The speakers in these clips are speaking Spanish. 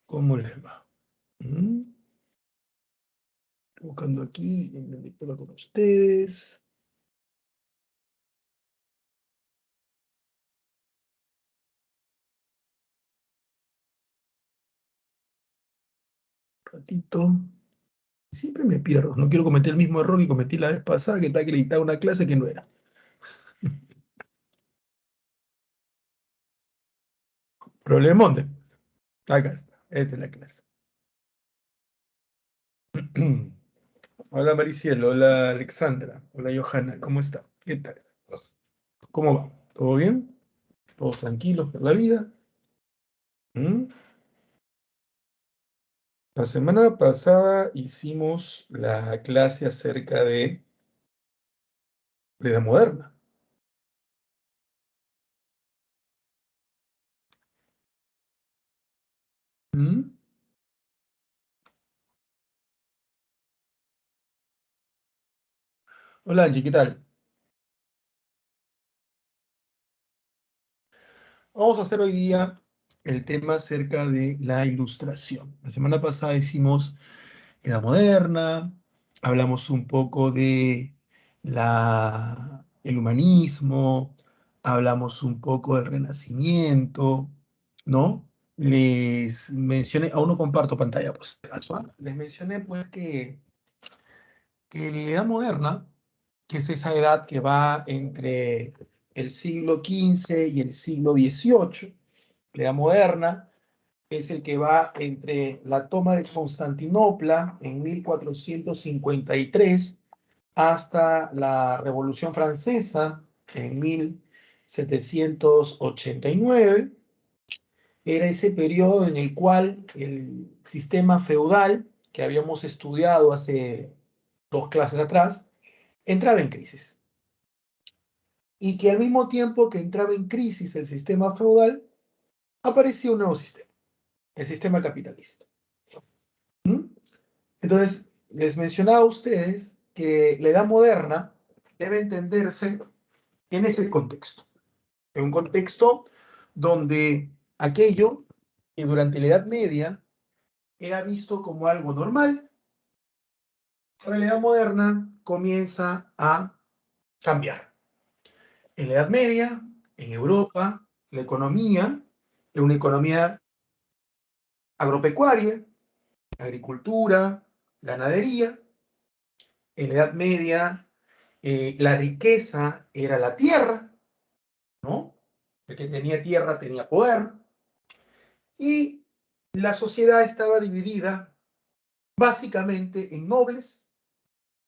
¿Cómo les va? ¿Mm? Buscando aquí en el lectura con ustedes. Un ratito. Siempre me pierdo. No quiero cometer el mismo error que cometí la vez pasada, que está acreditada una clase que no era. Problemón después. Acá está. Esta es la clase. Hola Maricielo, hola Alexandra, hola Johanna, ¿cómo está? ¿Qué tal? ¿Cómo va? ¿Todo bien? ¿Todos tranquilos por la vida? ¿Mm? La semana pasada hicimos la clase acerca de la moderna. ¿Mm? Hola Angie, ¿qué tal? Vamos a hacer hoy día el tema acerca de la ilustración. La semana pasada hicimos Edad Moderna, hablamos un poco de el humanismo, hablamos un poco del Renacimiento, ¿no? Les mencioné, aún no comparto pantalla, pues, si acaso, ¿ah? Les mencioné pues que la Edad Moderna, que es esa edad que va entre el siglo XV y el siglo XVIII, la Edad Moderna, es el que va entre la toma de Constantinopla en 1453 hasta la Revolución Francesa en 1789. Era ese periodo en el cual el sistema feudal, que habíamos estudiado hace dos clases atrás, entraba en crisis. Y que al mismo tiempo que entraba en crisis el sistema feudal, aparecía un nuevo sistema, el sistema capitalista. ¿Mm? Entonces, les mencionaba a ustedes que la edad moderna debe entenderse en ese contexto, en un contexto donde aquello que durante la Edad Media era visto como algo normal, ahora la edad moderna comienza a cambiar. En la Edad Media, en Europa, la economía era una economía agropecuaria, agricultura, ganadería. En la Edad Media, la riqueza era la tierra, ¿no? El que tenía tierra tenía poder. Y la sociedad estaba dividida básicamente en nobles,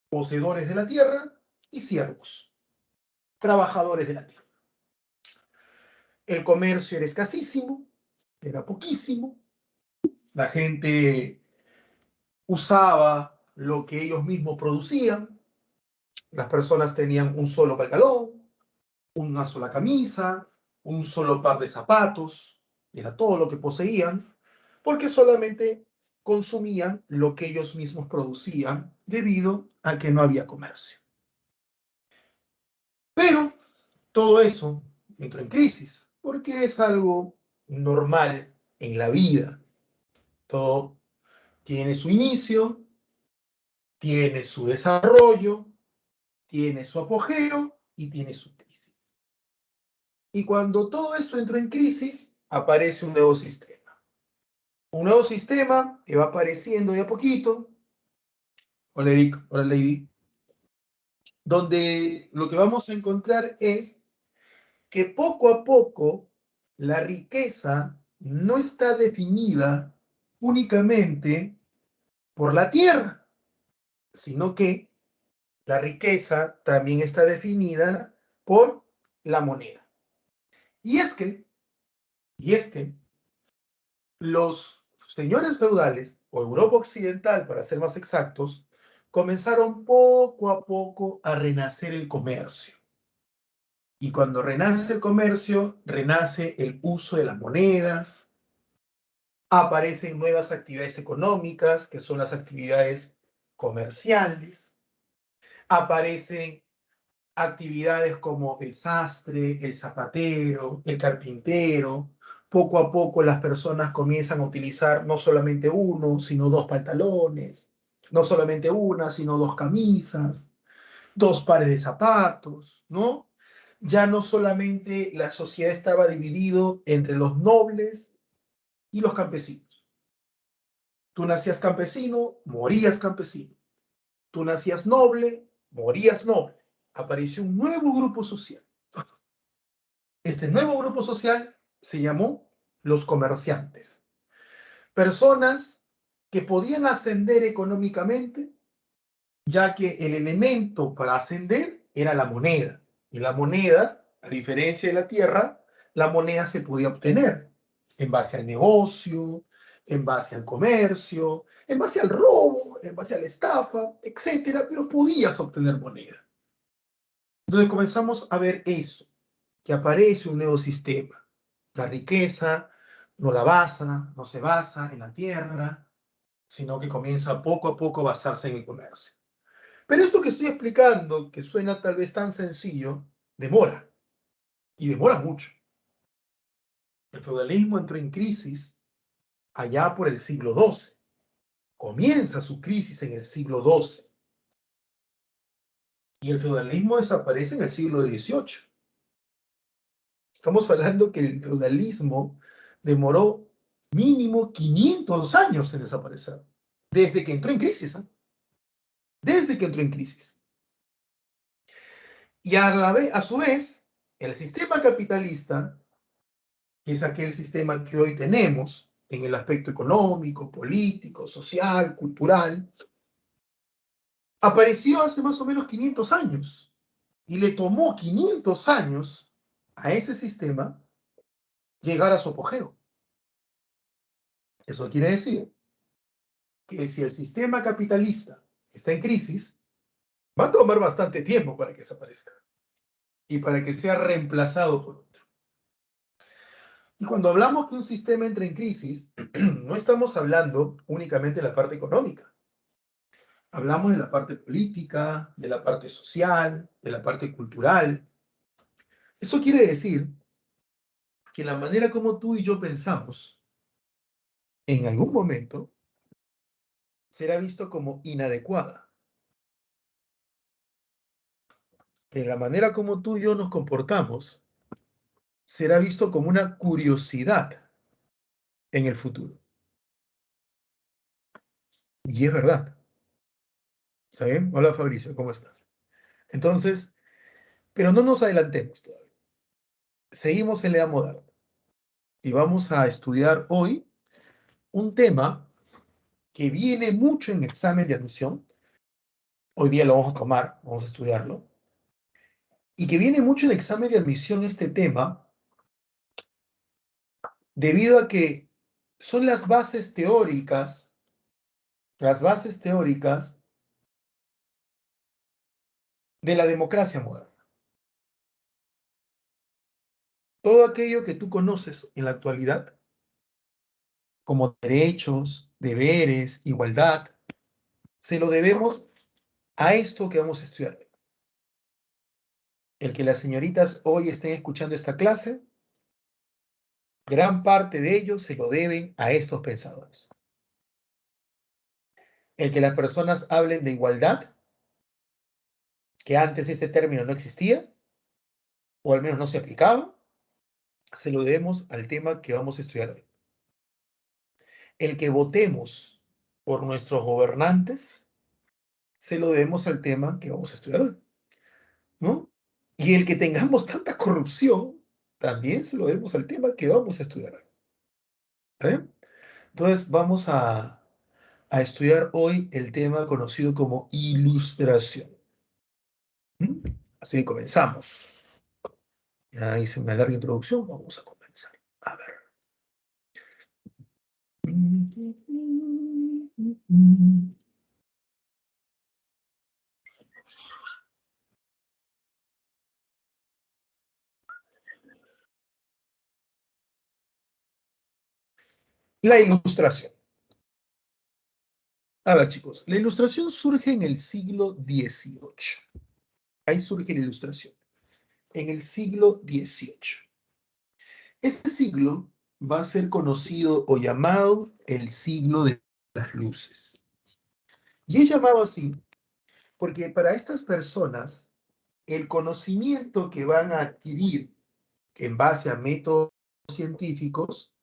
poseedores de la tierra, y siervos, trabajadores de la tierra. El comercio era escasísimo, era poquísimo. La gente usaba lo que ellos mismos producían. Las personas tenían un solo pantalón, una sola camisa, un solo par de zapatos, era todo lo que poseían, porque solamente consumían lo que ellos mismos producían debido a que no había comercio. Pero todo eso entró en crisis, porque es algo normal en la vida. Todo tiene su inicio, tiene su desarrollo, tiene su apogeo y tiene su crisis. Y cuando todo esto entró en crisis, aparece un nuevo sistema. Un nuevo sistema que va apareciendo de a poquito. Hola Eric, hola Lady. Donde lo que vamos a encontrar es que poco a poco la riqueza no está definida únicamente por la tierra, sino que la riqueza también está definida por la moneda. Y es que, y es que los señores feudales, o Europa Occidental para ser más exactos, comenzaron poco a poco a renacer el comercio. Y cuando renace el comercio, renace el uso de las monedas, aparecen nuevas actividades económicas, que son las actividades comerciales, aparecen actividades como el sastre, el zapatero, el carpintero, Poco a poco las personas comienzan a utilizar no solamente uno, sino dos pantalones, no solamente una, sino dos camisas, dos pares de zapatos, ¿no? Ya no solamente la sociedad estaba dividido entre los nobles y los campesinos. Tú nacías campesino, morías campesino. Tú nacías noble, morías noble. Apareció un nuevo grupo social. Este nuevo grupo social se llamó los comerciantes. Personas que podían ascender económicamente, ya que el elemento para ascender era la moneda. Y la moneda, a diferencia de la tierra, la moneda se podía obtener en base al negocio, en base al comercio, en base al robo, en base a la estafa, etcétera, pero podías obtener moneda. Entonces comenzamos a ver eso, que aparece un nuevo sistema. La riqueza no se basa en la tierra, sino que comienza poco a poco a basarse en el comercio. Pero esto que estoy explicando, que suena tal vez tan sencillo, demora, y demora mucho. El feudalismo entró en crisis allá por el siglo XII. Comienza su crisis en el siglo XII. Y el feudalismo desaparece en el siglo XVIII. Estamos hablando que el feudalismo demoró mínimo 500 años en desaparecer. Desde que entró en crisis. ¿Eh? Desde que entró en crisis. Y a su vez, el sistema capitalista, que es aquel sistema que hoy tenemos en el aspecto económico, político, social, cultural, apareció hace más o menos 500 años. Y le tomó 500 años a ese sistema llegar a su apogeo. Eso quiere decir que si el sistema capitalista está en crisis, va a tomar bastante tiempo para que desaparezca y para que sea reemplazado por otro. Y cuando hablamos que un sistema entra en crisis, no estamos hablando únicamente de la parte económica. Hablamos de la parte política, de la parte social, de la parte cultural. Eso quiere decir que la manera como tú y yo pensamos, en algún momento, será visto como inadecuada. Que la manera como tú y yo nos comportamos será visto como una curiosidad en el futuro. Y es verdad. ¿Está bien? Hola Fabricio, ¿cómo estás? Entonces, pero no nos adelantemos todavía. Seguimos en la edad moderna y vamos a estudiar hoy un tema que viene mucho en examen de admisión. Hoy día lo vamos a tomar, vamos a estudiarlo. Y que viene mucho en examen de admisión este tema debido a que son las bases teóricas de la democracia moderna. Todo aquello que tú conoces en la actualidad, como derechos, deberes, igualdad, se lo debemos a esto que vamos a estudiar. El que las señoritas hoy estén escuchando esta clase, gran parte de ellos se lo deben a estos pensadores. El que las personas hablen de igualdad, que antes ese término no existía, o al menos no se aplicaba, se lo debemos al tema que vamos a estudiar hoy. El que votemos por nuestros gobernantes, se lo debemos al tema que vamos a estudiar hoy, ¿no? Y el que tengamos tanta corrupción, también se lo debemos al tema que vamos a estudiar hoy. ¿Eh? Entonces vamos a estudiar hoy el tema conocido como ilustración. ¿Mm? Así que comenzamos. Ya hice una larga introducción, vamos a comenzar. A ver. La ilustración. A ver, chicos, la ilustración surge en el siglo XVIII. Ahí surge la ilustración, en el siglo XVIII. Este siglo va a ser conocido o llamado el siglo de las luces. Y es llamado así porque para estas personas el conocimiento que van a adquirir en base a métodos científicos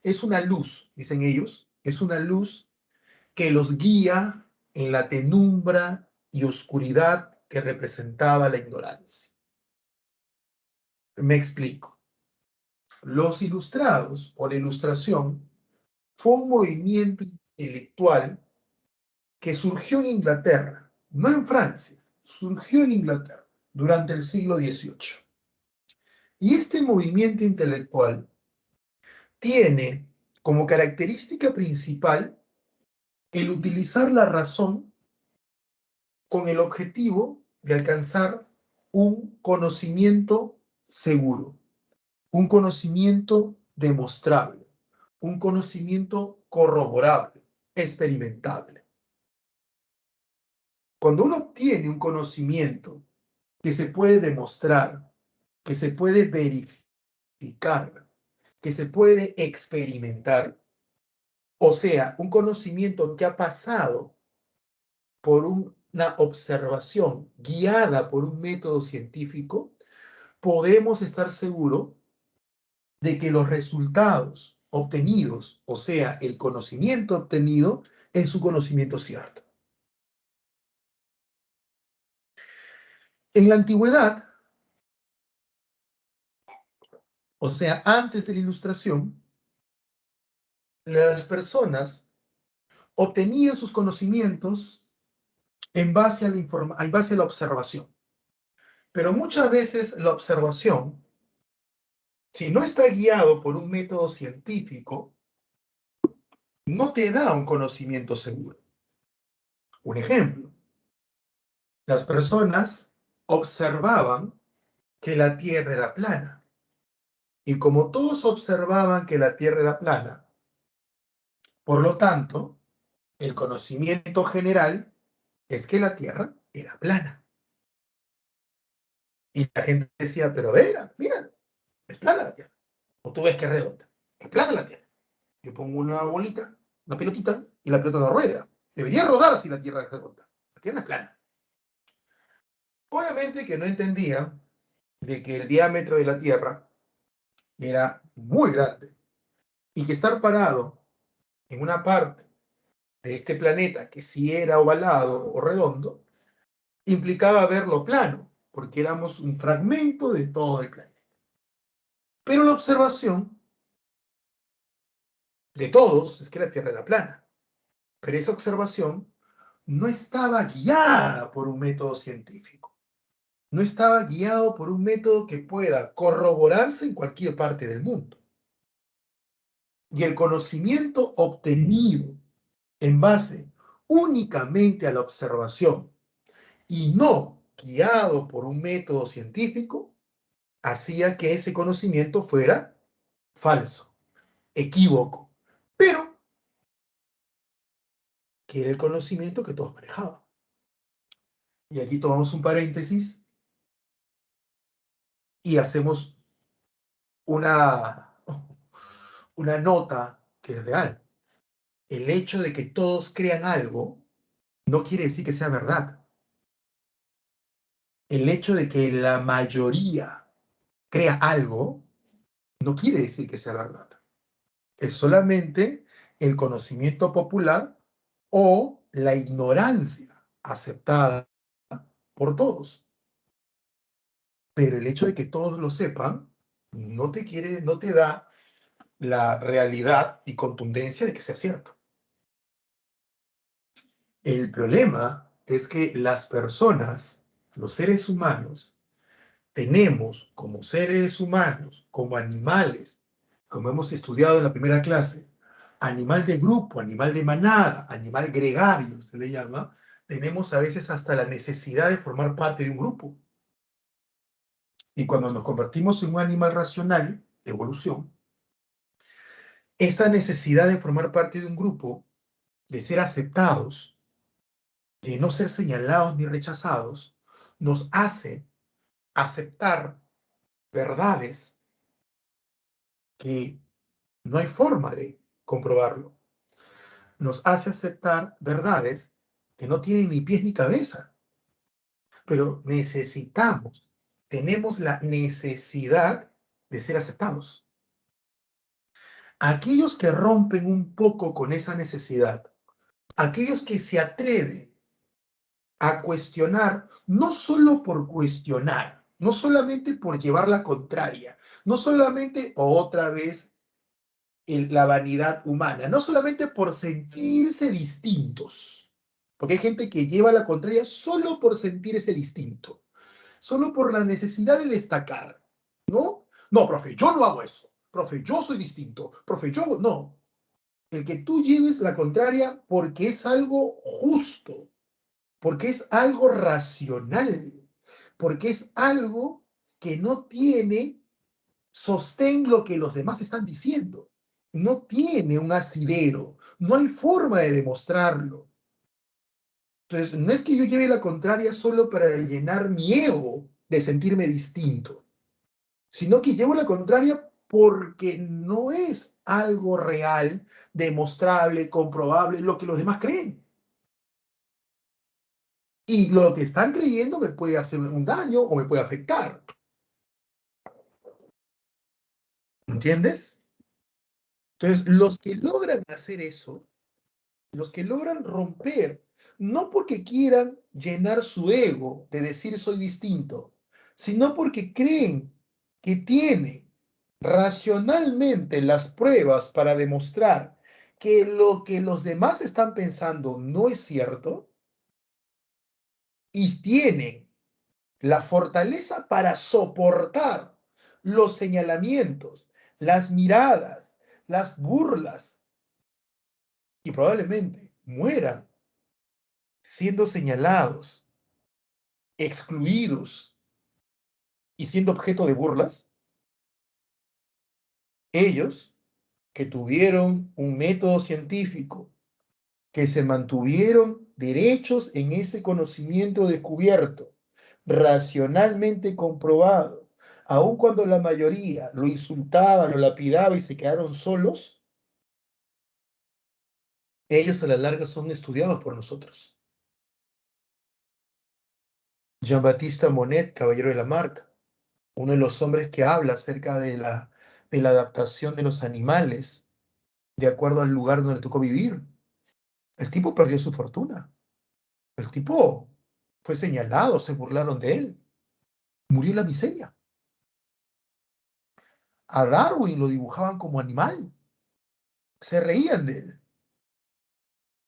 es una luz, dicen ellos, es una luz que los guía en la penumbra y oscuridad que representaba la ignorancia. Me explico. Los ilustrados o la ilustración fue un movimiento intelectual que surgió en Inglaterra, no en Francia, surgió en Inglaterra durante el siglo XVIII. Y este movimiento intelectual tiene como característica principal el utilizar la razón con el objetivo de alcanzar un conocimiento seguro, un conocimiento demostrable, un conocimiento corroborable, experimentable. Cuando uno tiene un conocimiento que se puede demostrar, que se puede verificar, que se puede experimentar, o sea, un conocimiento que ha pasado por una observación guiada por un método científico, podemos estar seguros de que los resultados obtenidos, o sea, el conocimiento obtenido, es su conocimiento cierto. En la antigüedad, o sea, antes de la Ilustración, las personas obtenían sus conocimientos en base a la observación. Pero muchas veces la observación, si no está guiado por un método científico, no te da un conocimiento seguro. Un ejemplo, las personas observaban que la Tierra era plana. Y como todos observaban que la Tierra era plana, por lo tanto, el conocimiento general es que la Tierra era plana. Y la gente decía, pero mira, es plana la Tierra. O tú ves que es redonda. Es plana la Tierra. Yo pongo una bolita, una pelotita, y la pelota no rueda. Debería rodar si la Tierra es redonda. La Tierra es plana. Obviamente que no entendía de que el diámetro de la Tierra era muy grande y que estar parado en una parte de este planeta que sí era ovalado o redondo implicaba verlo plano, porque éramos un fragmento de todo el planeta. Pero la observación de todos es que la Tierra era plana. Pero esa observación no estaba guiada por un método científico. No estaba guiado por un método que pueda corroborarse en cualquier parte del mundo. Y el conocimiento obtenido en base únicamente a la observación y no guiado por un método científico, hacía que ese conocimiento fuera falso, equívoco, pero que era el conocimiento que todos manejaban. Y aquí tomamos un paréntesis y hacemos una, una nota que es real. El hecho de que todos crean algo no quiere decir que sea verdad. El hecho de que la mayoría crea algo no quiere decir que sea verdad. Es solamente el conocimiento popular o la ignorancia aceptada por todos. Pero el hecho de que todos lo sepan no te da la realidad y contundencia de que sea cierto. El problema es que las personas, los seres humanos, tenemos como seres humanos, como animales, como hemos estudiado en la primera clase, animal de grupo, animal de manada, animal gregario, se le llama, tenemos a veces hasta la necesidad de formar parte de un grupo. Y cuando nos convertimos en un animal racional, de evolución, esta necesidad de formar parte de un grupo, de ser aceptados, de no ser señalados ni rechazados, nos hace aceptar verdades que No hay forma de comprobarlo. Nos hace aceptar verdades que no tienen ni pies ni cabeza, pero tenemos la necesidad de ser aceptados. Aquellos que rompen un poco con esa necesidad, aquellos que se atreven a cuestionar, no solo por cuestionar, no solamente por llevar la contraria, no solamente otra vez la vanidad humana, no solamente por sentirse distintos, porque hay gente que lleva la contraria solo por sentirse distinto, solo por la necesidad de destacar, ¿no? No, profe, yo no hago eso, profe, yo soy distinto, profe, yo no. El que tú lleves la contraria porque es algo justo, porque es algo racional, porque es algo que no tiene sostén lo que los demás están diciendo. No tiene un asidero, no hay forma de demostrarlo. Entonces, no es que yo lleve la contraria solo para llenar mi ego de sentirme distinto, sino que llevo la contraria porque no es algo real, demostrable, comprobable, lo que los demás creen. Y lo que están creyendo me puede hacer un daño o me puede afectar. ¿Entiendes? Entonces, los que logran hacer eso, los que logran romper, no porque quieran llenar su ego de decir soy distinto, sino porque creen que tienen racionalmente las pruebas para demostrar que lo que los demás están pensando no es cierto, y tienen la fortaleza para soportar los señalamientos, las miradas, las burlas, y probablemente mueran siendo señalados, excluidos y siendo objeto de burlas, ellos que tuvieron un método científico, que se mantuvieron derechos en ese conocimiento descubierto, racionalmente comprobado, aun cuando la mayoría lo insultaba, lo lapidaba y se quedaron solos, ellos a la larga son estudiados por nosotros. Jean-Baptiste Monnet, caballero de Lamarck, uno de los hombres que habla acerca de la adaptación de los animales de acuerdo al lugar donde le tocó vivir. El tipo perdió su fortuna. El tipo fue señalado, se burlaron de él. Murió en la miseria. A Darwin lo dibujaban como animal. Se reían de él.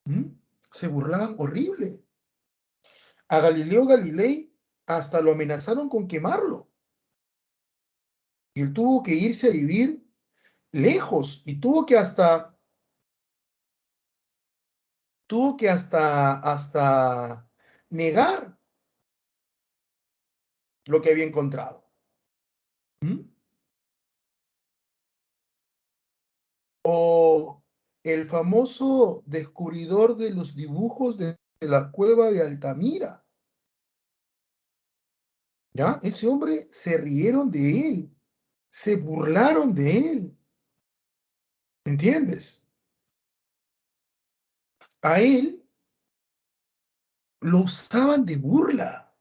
¿Mm? Se burlaban horrible. A Galileo Galilei hasta lo amenazaron con quemarlo. Y él tuvo que irse a vivir lejos y tuvo que hasta negar lo que había encontrado. ¿Mm? O el famoso descubridor de los dibujos de la cueva de Altamira. ¿Ya? Ese hombre se rieron de él, se burlaron de él. ¿Entiendes? A él lo usaban de burla.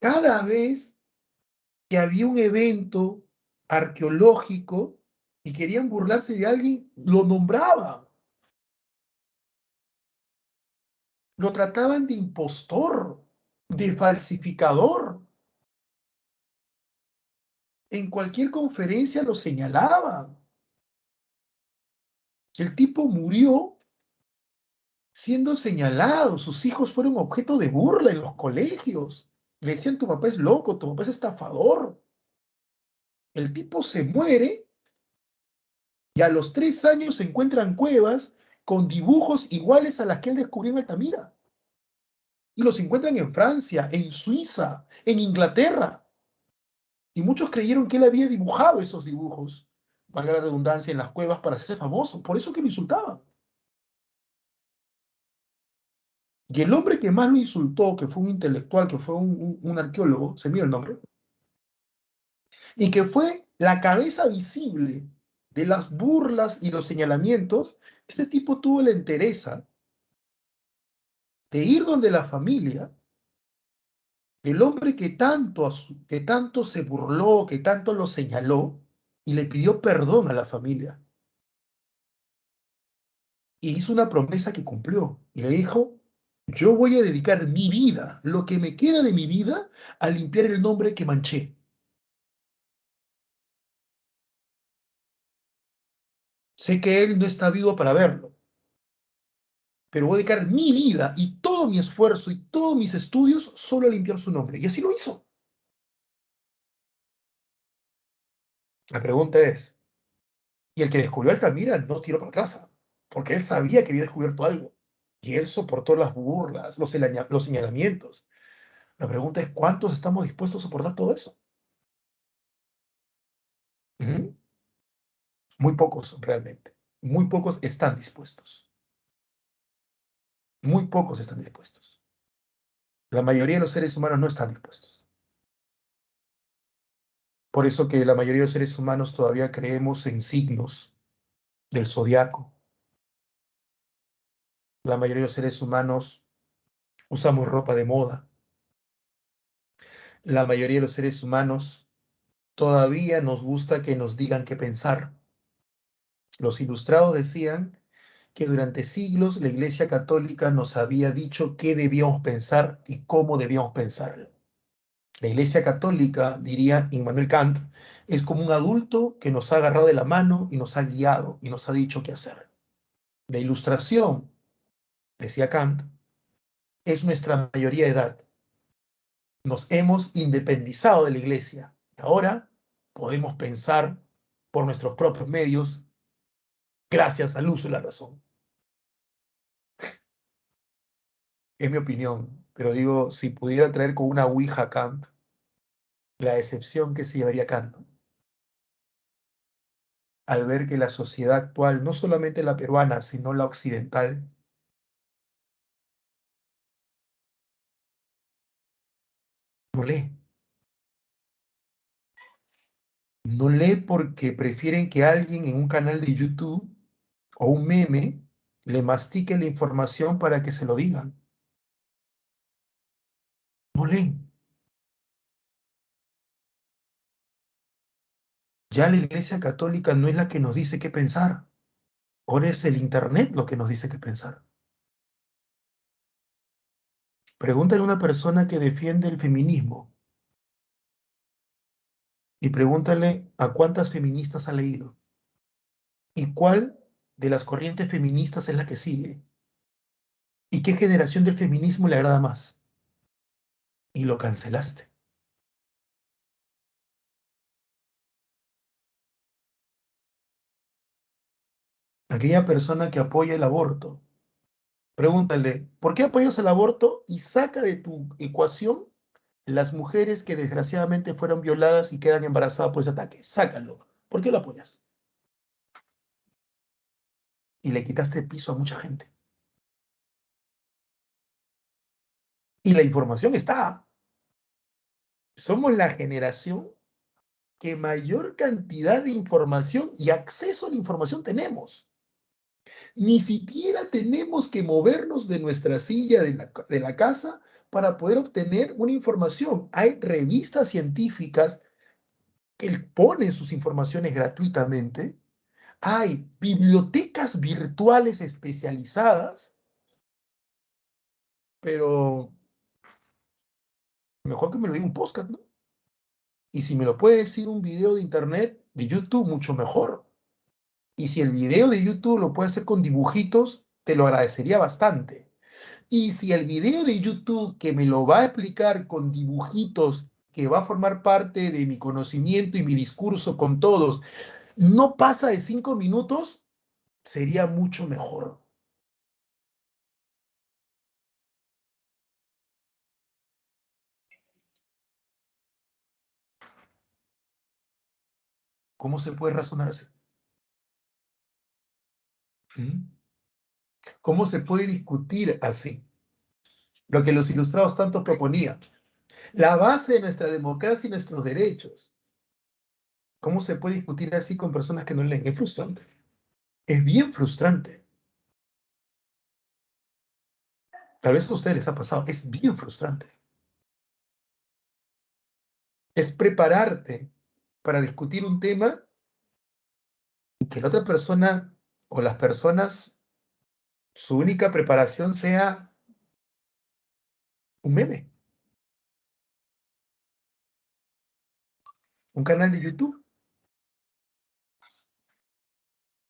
Cada vez que había un evento arqueológico y querían burlarse de alguien, lo nombraban. Lo trataban de impostor, de falsificador. En cualquier conferencia lo señalaban. El tipo murió siendo señalado. Sus hijos fueron objeto de burla en los colegios. Le decían, tu papá es loco, tu papá es estafador. El tipo se muere y a los 3 años se encuentran cuevas con dibujos iguales a las que él descubrió en Altamira. Y los encuentran en Francia, en Suiza, en Inglaterra. Y muchos creyeron que él había dibujado esos dibujos, valga la redundancia, en las cuevas para hacerse famoso. Por eso que lo insultaban. Y el hombre que más lo insultó, que fue un intelectual, que fue un arqueólogo, se me dio el nombre, y que fue la cabeza visible de las burlas y los señalamientos, este tipo tuvo la entereza de ir donde la familia, el hombre que tanto se burló, que tanto lo señaló, y le pidió perdón a la familia. Y hizo una promesa que cumplió. Y le dijo, yo voy a dedicar mi vida, lo que me queda de mi vida, a limpiar el nombre que manché. Sé que él no está vivo para verlo, pero voy a dedicar mi vida y todo mi esfuerzo y todos mis estudios solo a limpiar su nombre. Y así lo hizo. La pregunta es, y el que descubrió Altamira no tiró para atrás, porque él sabía que había descubierto algo. Y él soportó las burlas, los señalamientos. La pregunta es, ¿cuántos estamos dispuestos a soportar todo eso? ¿Mm? Muy pocos realmente. Muy pocos están dispuestos. Muy pocos están dispuestos. La mayoría de los seres humanos no están dispuestos. Por eso que la mayoría de los seres humanos todavía creemos en signos del zodiaco. La mayoría de los seres humanos usamos ropa de moda. La mayoría de los seres humanos todavía nos gusta que nos digan qué pensar. Los ilustrados decían que durante siglos la Iglesia Católica nos había dicho qué debíamos pensar y cómo debíamos pensarlo. La Iglesia Católica, diría Immanuel Kant, es como un adulto que nos ha agarrado de la mano y nos ha guiado y nos ha dicho qué hacer. La Ilustración, decía Kant, es nuestra mayoría de edad. Nos hemos independizado de la Iglesia. Ahora podemos pensar por nuestros propios medios gracias al uso de la razón. Es mi opinión, pero digo, si pudiera traer con una ouija a Kant, la decepción que se llevaría Kant, ¿no? Al ver que la sociedad actual, no solamente la peruana, sino la occidental, no lee. No lee porque prefieren que alguien en un canal de YouTube o un meme le mastique la información para que se lo digan. No leen. Ya la Iglesia Católica no es la que nos dice qué pensar. Ahora es el Internet lo que nos dice qué pensar. Pregúntale a una persona que defiende el feminismo y pregúntale a cuántas feministas ha leído y cuál de las corrientes feministas es la que sigue y qué generación del feminismo le agrada más. Y lo cancelaste. Aquella persona que apoya el aborto, pregúntale, ¿por qué apoyas el aborto? Y saca de tu ecuación las mujeres que desgraciadamente fueron violadas y quedan embarazadas por ese ataque. Sácalo. ¿Por qué lo apoyas? Y le quitaste piso a mucha gente. Y la información está. Somos la generación que mayor cantidad de información y acceso a la información tenemos. Ni siquiera tenemos que movernos de nuestra silla de la casa para poder obtener una información. Hay revistas científicas que ponen sus informaciones gratuitamente. Hay bibliotecas virtuales especializadas, pero mejor que me lo diga un podcast, ¿no? Y si me lo puede decir un video de internet, de YouTube, mucho mejor. Y si el video de YouTube lo puede hacer con dibujitos, te lo agradecería bastante. Y si el video de YouTube que me lo va a explicar con dibujitos, que va a formar parte de mi conocimiento y mi discurso con todos, no pasa de 5 minutos, sería mucho mejor. ¿Cómo se puede razonar así? ¿Mm? ¿Cómo se puede discutir así? Lo que los ilustrados tanto proponían. La base de nuestra democracia y nuestros derechos. ¿Cómo se puede discutir así con personas que no leen? Es frustrante. Es bien frustrante. Tal vez a ustedes les ha pasado. Es bien frustrante. Es prepararte para discutir un tema y que la otra persona o las personas, su única preparación sea un meme, un canal de YouTube,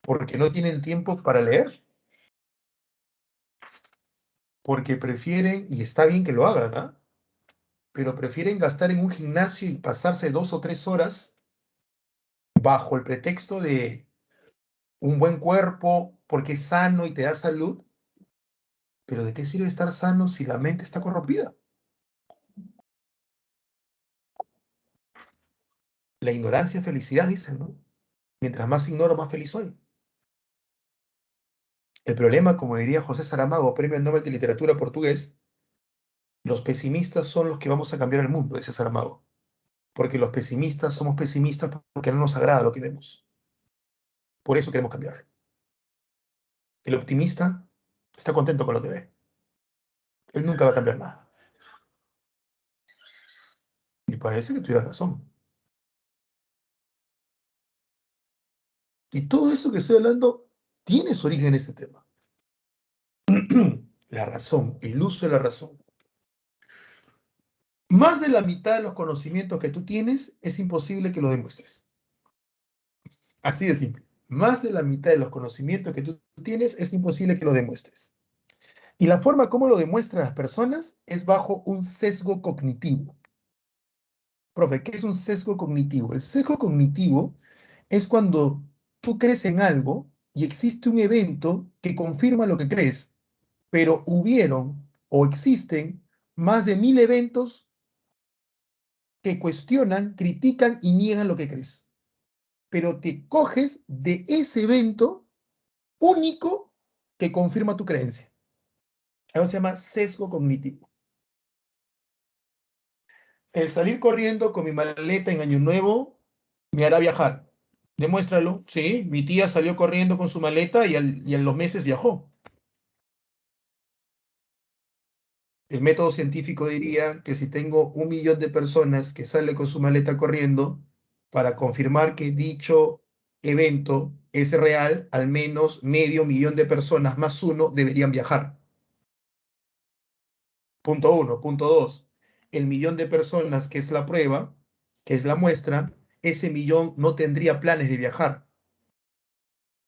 porque no tienen tiempo para leer, porque prefieren, y está bien que lo hagan, ¿ah? Pero prefieren gastar en un gimnasio y pasarse 2 o 3 horas bajo el pretexto de un buen cuerpo, porque es sano y te da salud, pero ¿de qué sirve estar sano si la mente está corrompida? La ignorancia es felicidad, dicen, ¿no? Mientras más ignoro, más feliz soy. El problema, como diría José Saramago, Premio Nobel de Literatura portugués, los pesimistas son los que vamos a cambiar el mundo, dice Saramago. Porque los pesimistas somos pesimistas porque no nos agrada lo que vemos. Por eso queremos cambiar. El optimista está contento con lo que ve. Él nunca va a cambiar nada. Y parece que tuviera razón. Y todo eso que estoy hablando tiene su origen en este tema. La razón, el uso de la razón. Más de la mitad de los conocimientos que tú tienes es imposible que lo demuestres. Así de simple. Más de la mitad de los conocimientos que tú tienes es imposible que lo demuestres. Y la forma como lo demuestran las personas es bajo un sesgo cognitivo. Profe, ¿qué es un sesgo cognitivo? El sesgo cognitivo es cuando tú crees en algo y existe un evento que confirma lo que crees, pero hubieron o existen más de 1000 eventos que cuestionan, critican y niegan lo que crees. Pero te coges de ese evento único que confirma tu creencia. Eso se llama sesgo cognitivo. El salir corriendo con mi maleta en Año Nuevo me hará viajar. Demuéstralo. Sí, mi tía salió corriendo con su maleta y a los meses viajó. El método científico diría que si tengo 1 millón de personas que salen con su maleta corriendo, para confirmar que dicho evento es real, al menos medio millón de personas más uno deberían viajar. Punto uno. Punto dos. El millón de personas que es la prueba, que es la muestra, ese millón no tendría planes de viajar.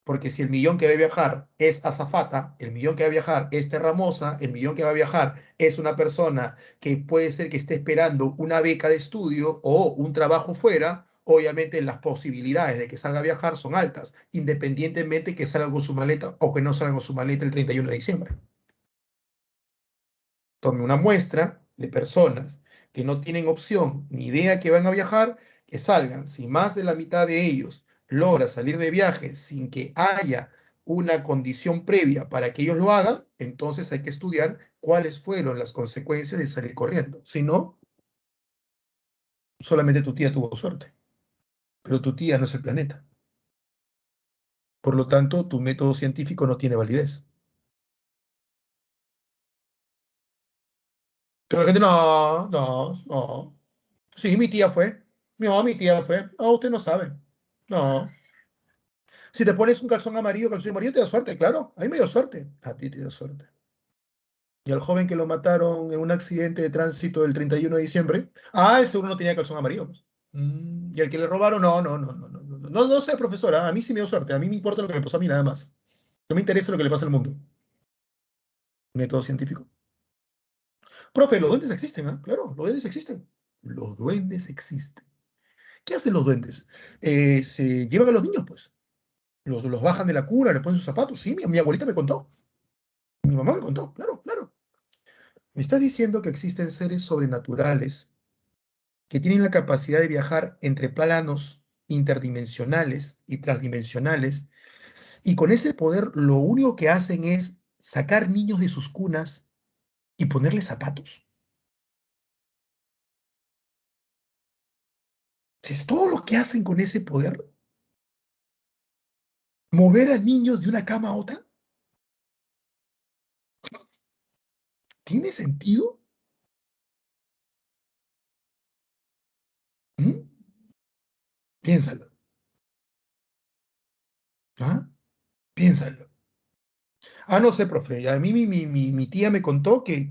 Porque si el millón que va a viajar es azafata, el millón que va a viajar es terramosa, el millón que va a viajar es una persona que puede ser que esté esperando una beca de estudio o un trabajo fuera, obviamente las posibilidades de que salga a viajar son altas, independientemente que salga con su maleta o que no salga con su maleta el 31 de diciembre. Tome una muestra de personas que no tienen opción ni idea que van a viajar, que salgan. Si más de la mitad de ellos logra salir de viaje sin que haya una condición previa para que ellos lo hagan, entonces hay que estudiar cuáles fueron las consecuencias de salir corriendo. Si no, solamente tu tía tuvo suerte, pero tu tía no es el planeta. Por lo tanto, tu método científico no tiene validez. Pero la gente, no, no, no. Sí, mi tía fue. No, mi tía fue. No, usted no sabe. No. Si te pones un calzón amarillo te da suerte, claro. A mí me dio suerte. A ti te dio suerte. Y al joven que lo mataron en un accidente de tránsito el 31 de diciembre, ah, el seguro no tenía calzón amarillo, pues. Y al que le robaron, no, no, no, no, no, no, no, no sé, profesora. A mí sí me dio suerte. A mí me importa lo que me pasó a mí nada más. No me interesa lo que le pasa al mundo. Método científico. Profe, los duendes existen, ¿ah? Claro, los duendes existen. Los duendes existen. ¿Qué hacen los duendes? Se llevan a los niños, pues. Los bajan de la cuna, les ponen sus zapatos. Sí, mi abuelita me contó. Mi mamá me contó, claro, claro. Me está diciendo que existen seres sobrenaturales que tienen la capacidad de viajar entre planos interdimensionales y transdimensionales, y con ese poder lo único que hacen es sacar niños de sus cunas y ponerles zapatos. Es todo lo que hacen con ese poder. Mover a niños de una cama a otra. ¿Tiene sentido? ¿Mm? Piénsalo. ¿Ah? Piénsalo. Ah, no sé, profe. A mí mi tía me contó que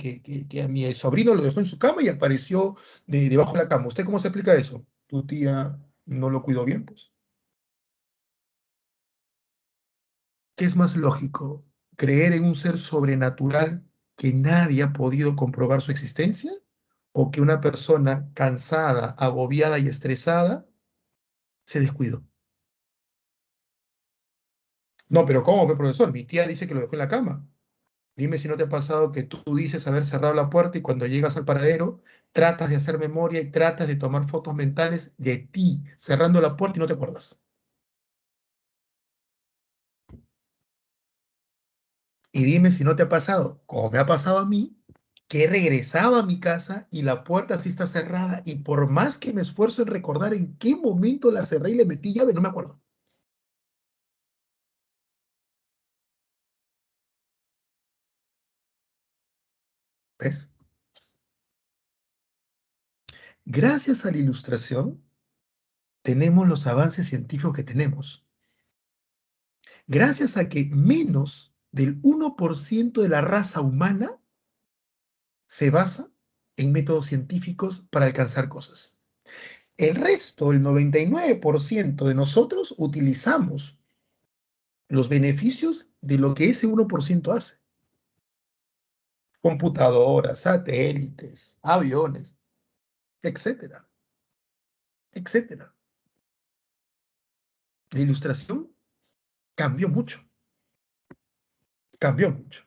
a mi sobrino lo dejó en su cama y apareció debajo de la cama. ¿Usted cómo se explica eso? ¿Tu tía no lo cuidó bien, pues? ¿Qué es más lógico? ¿Creer en un ser sobrenatural que nadie ha podido comprobar su existencia? ¿O que una persona cansada, agobiada y estresada se descuidó? No, pero ¿cómo, pe, profesor? Mi tía dice que lo dejó en la cama. Dime si no te ha pasado que tú dices haber cerrado la puerta y cuando llegas al paradero tratas de hacer memoria y tratas de tomar fotos mentales de ti cerrando la puerta y no te acuerdas. Y dime si no te ha pasado, como me ha pasado a mí, que he regresado a mi casa y la puerta sí está cerrada y por más que me esfuerzo en recordar en qué momento la cerré y le metí llave, no me acuerdo. ¿Ves? Gracias a la ilustración tenemos los avances científicos que tenemos. Gracias a que menos del 1% de la raza humana se basa en métodos científicos para alcanzar cosas. El resto, el 99% de nosotros utilizamos los beneficios de lo que ese 1% hace. Computadoras, satélites, aviones, etcétera, etcétera. La ilustración cambió mucho, cambió mucho.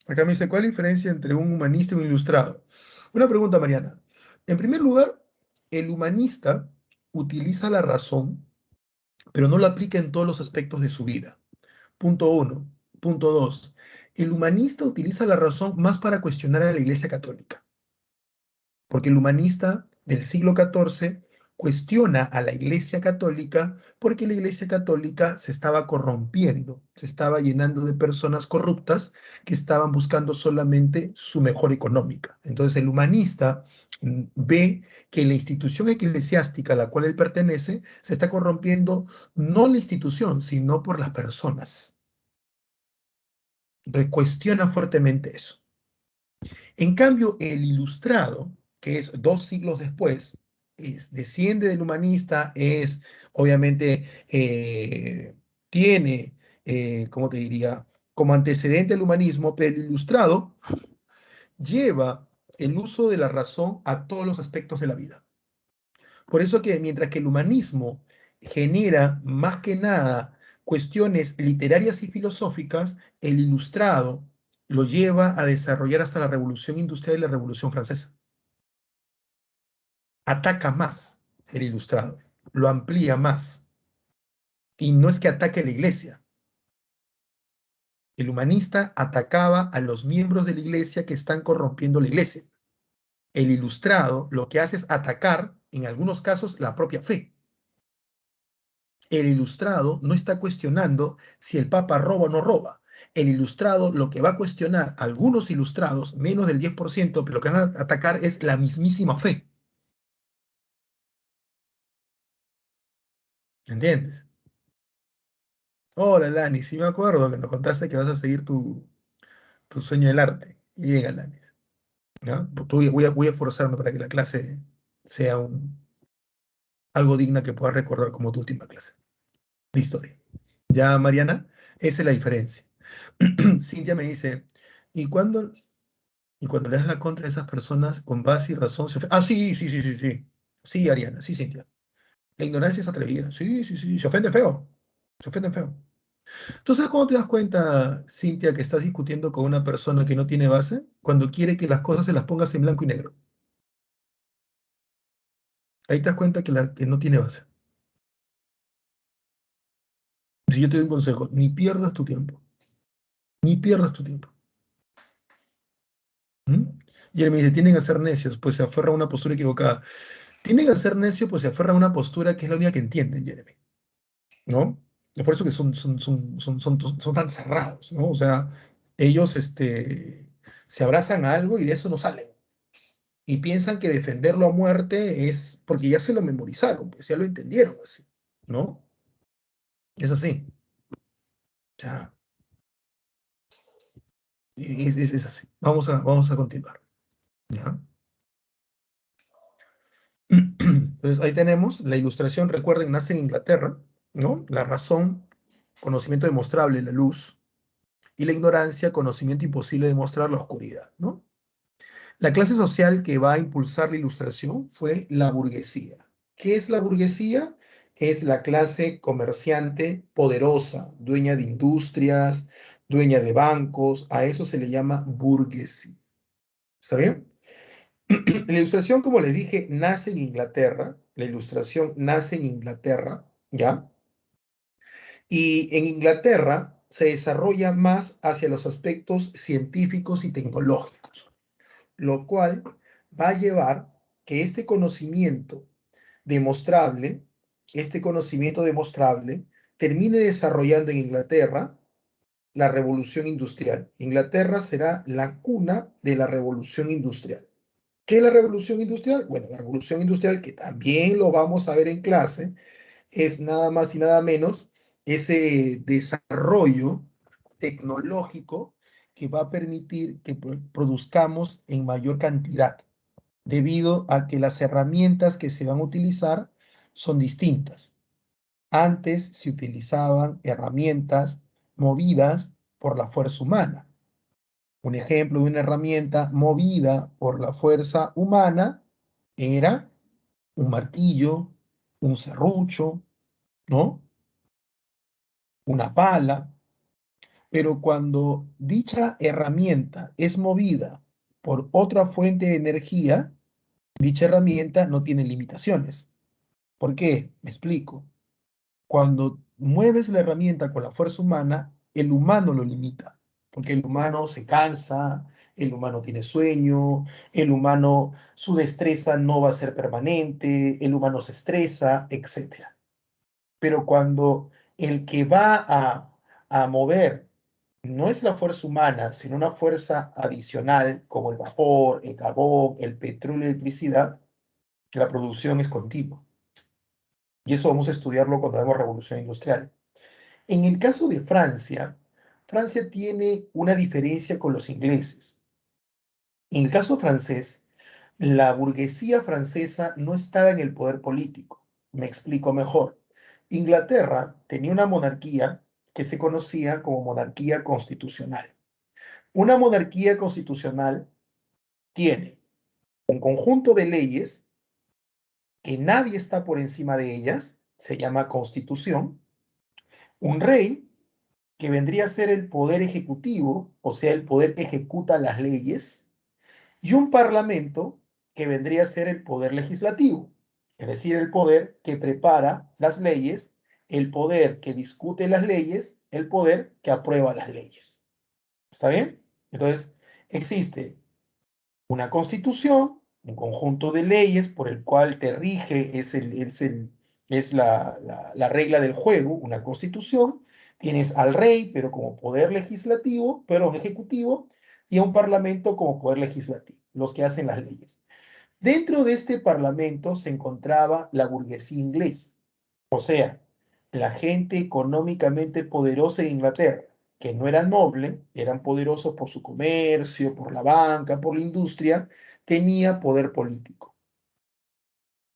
Acá me dice, ¿cuál es la diferencia entre un humanista y un ilustrado? Una pregunta, Mariana. En primer lugar, el humanista utiliza la razón, pero no la aplica en todos los aspectos de su vida. Punto uno. Punto dos. El humanista utiliza la razón más para cuestionar a la Iglesia Católica, porque el humanista del siglo XIV cuestiona a la Iglesia Católica porque la Iglesia Católica se estaba corrompiendo, se estaba llenando de personas corruptas que estaban buscando solamente su mejor económica. Entonces el humanista ve que la institución eclesiástica a la cual él pertenece se está corrompiendo no la institución, sino por las personas. Entonces cuestiona fuertemente eso. En cambio, el ilustrado, que es 2 siglos después, desciende del humanista, es, obviamente, tiene, ¿cómo te diría?, como antecedente el humanismo, pero el ilustrado lleva el uso de la razón a todos los aspectos de la vida. Por eso que mientras que el humanismo genera más que nada cuestiones literarias y filosóficas, el ilustrado lo lleva a desarrollar hasta la Revolución Industrial y la Revolución Francesa. Ataca más el ilustrado, lo amplía más. Y no es que ataque a la iglesia. El humanista atacaba a los miembros de la iglesia que están corrompiendo la iglesia. El ilustrado lo que hace es atacar, en algunos casos, la propia fe. El ilustrado no está cuestionando si el Papa roba o no roba. El ilustrado lo que va a cuestionar, algunos ilustrados, menos del 10%, pero lo que van a atacar es la mismísima fe. ¿Entiendes? Hola, Lani, sí me acuerdo que nos contaste que vas a seguir tu sueño del arte. Y llega, Lani. ¿Ya? Voy a forzarme para que la clase sea algo digna que puedas recordar como tu última clase de historia. Ya, Mariana, esa es la diferencia. Cintia me dice, ¿y cuándo Y cuando le das la contra a esas personas con base y razón se ofende? Ah, sí, sí, sí, sí, sí. Sí, Ariana, sí, Cintia. La ignorancia es atrevida. Sí, sí, sí, se ofende feo. Se ofende feo. ¿Tú sabes cuándo te das cuenta, Cintia, que estás discutiendo con una persona que no tiene base? Cuando quiere que las cosas se las pongas en blanco y negro. Ahí te das cuenta que no tiene base. Si yo te doy un consejo, ni pierdas tu tiempo. Ni pierdas tu tiempo. ¿Mm? Y él me dice, tienden a ser necios, pues se aferra a una postura equivocada. tienden a ser necios, pues se aferran a una postura que es la única que entienden, Jeremy, ¿no? Es por eso que son tan cerrados, ¿no? O sea, ellos se abrazan a algo y de eso no salen. Y piensan que defenderlo a muerte es porque ya se lo memorizaron, pues ya lo entendieron así, ¿no? Es así. O sea, es así. Vamos a continuar. ¿Ya? Entonces ahí tenemos la ilustración, recuerden, nace en Inglaterra, ¿no? La razón, conocimiento demostrable, la luz, y la ignorancia, conocimiento imposible de demostrar, la oscuridad, ¿no? La clase social que va a impulsar la ilustración fue la burguesía. ¿Qué es la burguesía? Es la clase comerciante poderosa, dueña de industrias, dueña de bancos, a eso se le llama burguesía. ¿Está bien? La ilustración, como les dije, nace en Inglaterra. La ilustración nace en Inglaterra, ¿ya? Y en Inglaterra se desarrolla más hacia los aspectos científicos y tecnológicos, lo cual va a llevar que demostrable, este conocimiento demostrable, termine desarrollando en Inglaterra la revolución industrial. Inglaterra será la cuna de la revolución industrial. ¿Qué es la revolución industrial? Bueno, la revolución industrial, que también lo vamos a ver en clase, es nada más y nada menos ese desarrollo tecnológico que va a permitir que produzcamos en mayor cantidad, debido a que las herramientas que se van a utilizar son distintas. Antes se utilizaban herramientas movidas por la fuerza humana. Un ejemplo de una herramienta movida por la fuerza humana era un martillo, un serrucho, ¿no? Una pala. Pero cuando dicha herramienta es movida por otra fuente de energía, dicha herramienta no tiene limitaciones. ¿Por qué? Me explico. Cuando mueves la herramienta con la fuerza humana, el humano lo limita, porque el humano se cansa, el humano tiene sueño, el humano, su destreza no va a ser permanente, el humano se estresa, etcétera. Pero cuando el que va a mover no es la fuerza humana, sino una fuerza adicional como el vapor, el carbón, el petróleo, la electricidad, la producción es continua. Y eso vamos a estudiarlo cuando hagamos revolución industrial. En el caso de Francia, Francia tiene una diferencia con los ingleses. En el caso francés, la burguesía francesa no estaba en el poder político. Me explico mejor. Inglaterra tenía una monarquía que se conocía como monarquía constitucional. Una monarquía constitucional tiene un conjunto de leyes que nadie está por encima de ellas, se llama constitución, un rey que vendría a ser el poder ejecutivo, o sea, el poder que ejecuta las leyes, y un parlamento que vendría a ser el poder legislativo, es decir, el poder que prepara las leyes, el poder que discute las leyes, el poder que aprueba las leyes. ¿Está bien? Entonces, existe una constitución, un conjunto de leyes por el cual te rige, es la regla del juego, una constitución. Tienes al rey, pero como poder legislativo, pero ejecutivo, y a un parlamento como poder legislativo, los que hacen las leyes. Dentro de este parlamento se encontraba la burguesía inglesa, o sea, la gente económicamente poderosa de Inglaterra, que no era noble, eran poderosos por su comercio, por la banca, por la industria, tenía poder político.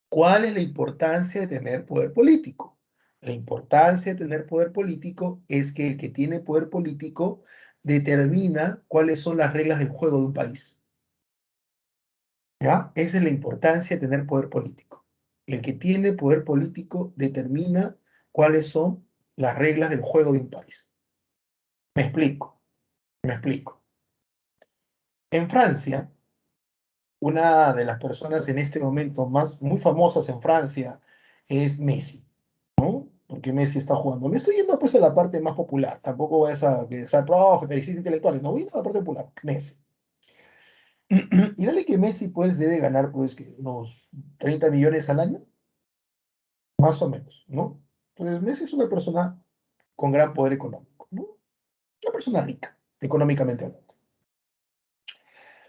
¿Cuál es la importancia de tener poder político? La importancia de tener poder político es que el que tiene poder político determina cuáles son las reglas del juego de un país. ¿Ya? Esa es la importancia de tener poder político. El que tiene poder político determina cuáles son las reglas del juego de un país. Me explico, me explico. En Francia, una de las personas en este momento más muy famosas en Francia es Messi, ¿no? Porque Messi está jugando. Me estoy yendo pues a la parte más popular. Tampoco voy a ser profe, periodista intelectuales. No voy a la parte popular. Messi. Y dale que Messi pues debe ganar pues que unos 30 millones al año, más o menos, ¿no? Entonces Messi es una persona con gran poder económico, ¿no? Una persona rica, económicamente hablando.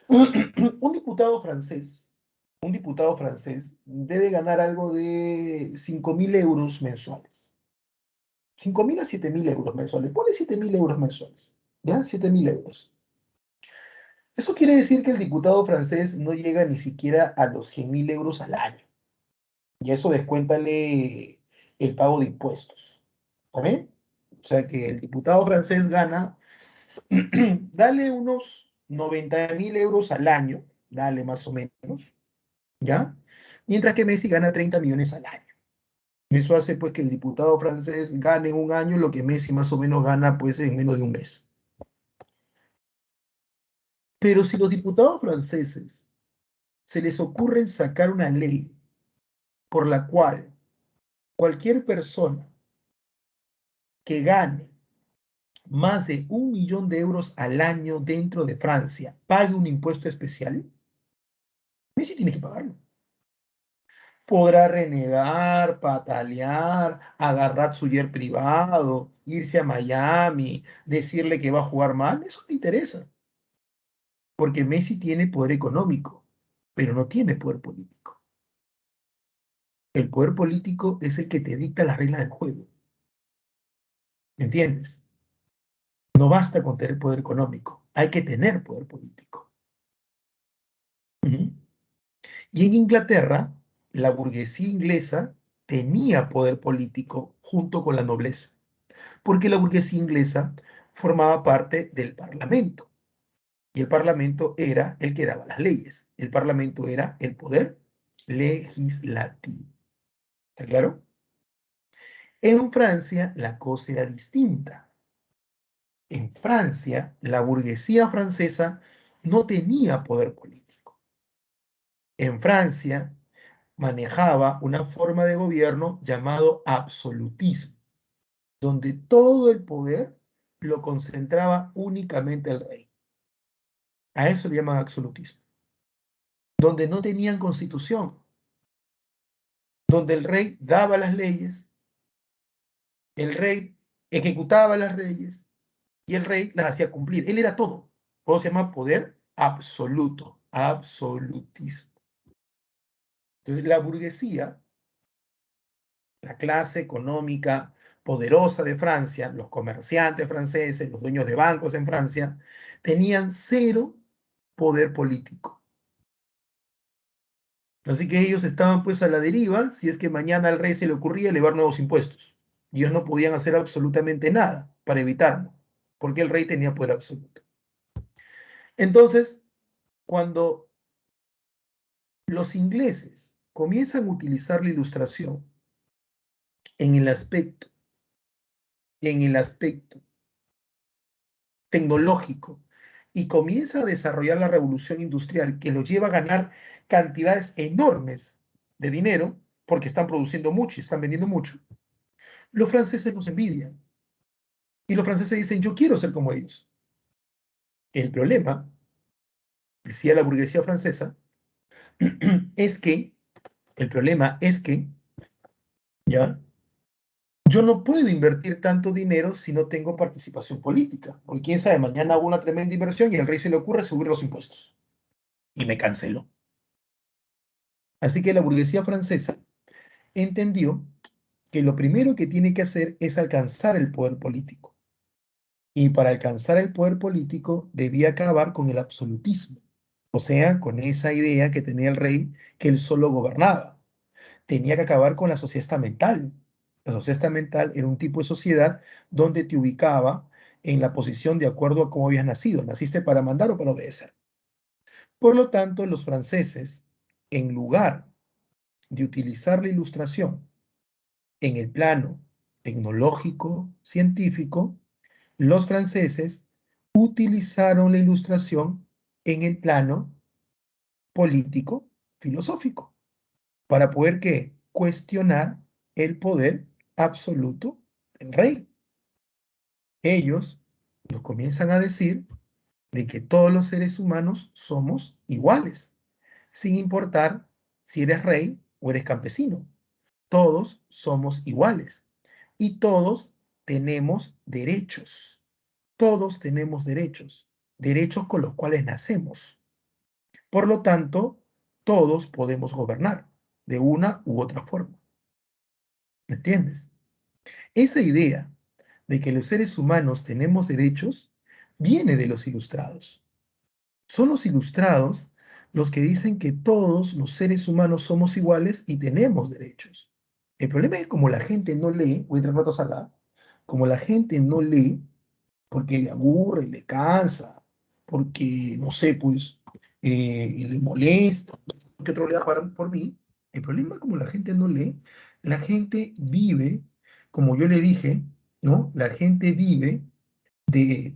Un diputado francés, un diputado francés debe ganar algo de 5.000 euros mensuales. 5.000 a 7.000 euros mensuales. Ponle 7.000 euros mensuales. ¿Ya? 7.000 euros. Eso quiere decir que el diputado francés no llega ni siquiera a los 100.000 euros al año. Y eso descuéntale el pago de impuestos. ¿Está bien? O sea que el diputado francés gana, dale unos 90.000 euros al año, dale más o menos, ¿ya? Mientras que Messi gana 30 millones al año. Eso hace pues que el diputado francés gane en un año lo que Messi más o menos gana pues en menos de un mes. Pero si los diputados franceses se les ocurre sacar una ley por la cual cualquier persona que gane más de 1 millón de euros al año dentro de Francia pague un impuesto especial, Messi tiene que pagarlo. Podrá renegar, patalear, agarrar su jet privado, irse a Miami, decirle que va a jugar mal, eso no le interesa, porque Messi tiene poder económico, pero no tiene poder político. El poder político es el que te dicta las reglas del juego, ¿me entiendes? No basta con tener poder económico, hay que tener poder político. Uh-huh. Y en Inglaterra, la burguesía inglesa tenía poder político junto con la nobleza, porque la burguesía inglesa formaba parte del Parlamento, y el Parlamento era el que daba las leyes. El Parlamento era el poder legislativo. ¿Está claro? En Francia la cosa era distinta. En Francia, la burguesía francesa no tenía poder político. En Francia manejaba una forma de gobierno llamado absolutismo, donde todo el poder lo concentraba únicamente el rey. A eso le llaman absolutismo. Donde no tenían constitución, donde el rey daba las leyes, el rey ejecutaba las leyes y el rey las hacía cumplir. Él era todo. Por eso se llama poder absoluto, absolutismo. Entonces, la burguesía, la clase económica poderosa de Francia, los comerciantes franceses, los dueños de bancos en Francia, tenían cero poder político. Así que ellos estaban pues a la deriva si es que mañana al rey se le ocurría elevar nuevos impuestos. Y ellos no podían hacer absolutamente nada para evitarlo, porque el rey tenía poder absoluto. Entonces, cuando los ingleses comienzan a utilizar la ilustración en el aspecto, en el aspecto tecnológico y comienza a desarrollar la revolución industrial que los lleva a ganar cantidades enormes de dinero, porque están produciendo mucho y están vendiendo mucho, los franceses los envidian. Y los franceses dicen, yo quiero ser como ellos. El problema, decía la burguesía francesa, es que, el problema es que, ya, yo no puedo invertir tanto dinero si no tengo participación política. Porque quién sabe, mañana hago una tremenda inversión y al rey se le ocurre subir los impuestos. Y me canceló. Así que la burguesía francesa entendió que lo primero que tiene que hacer es alcanzar el poder político. Y para alcanzar el poder político debía acabar con el absolutismo, o sea, con esa idea que tenía el rey que él solo gobernaba. Tenía que acabar con la sociedad estamental. La sociedad estamental era un tipo de sociedad donde te ubicaba en la posición de acuerdo a cómo habías nacido. ¿Naciste para mandar o para obedecer? Por lo tanto, los franceses, en lugar de utilizar la ilustración en el plano tecnológico, científico, los franceses utilizaron la ilustración en el plano político, filosófico, para poder ¿qué? Cuestionar el poder absoluto del rey. Ellos nos comienzan a decir, de que todos los seres humanos somos iguales, sin importar si eres rey o eres campesino. Todos somos iguales y todos tenemos derechos. Todos tenemos derechos, derechos con los cuales nacemos. Por lo tanto, todos podemos gobernar de una u otra forma. ¿Me entiendes? Esa idea de que los seres humanos tenemos derechos viene de los ilustrados. Son los ilustrados los que dicen que todos los seres humanos somos iguales y tenemos derechos. El problema es que como la gente no lee, voy a entrar ratos acá, como la gente no lee, porque le aburre, le cansa, porque, no sé, pues, le molesta, que otro lea por mí. El problema es como la gente no lee, la gente vive, como yo le dije, ¿no? La gente vive de,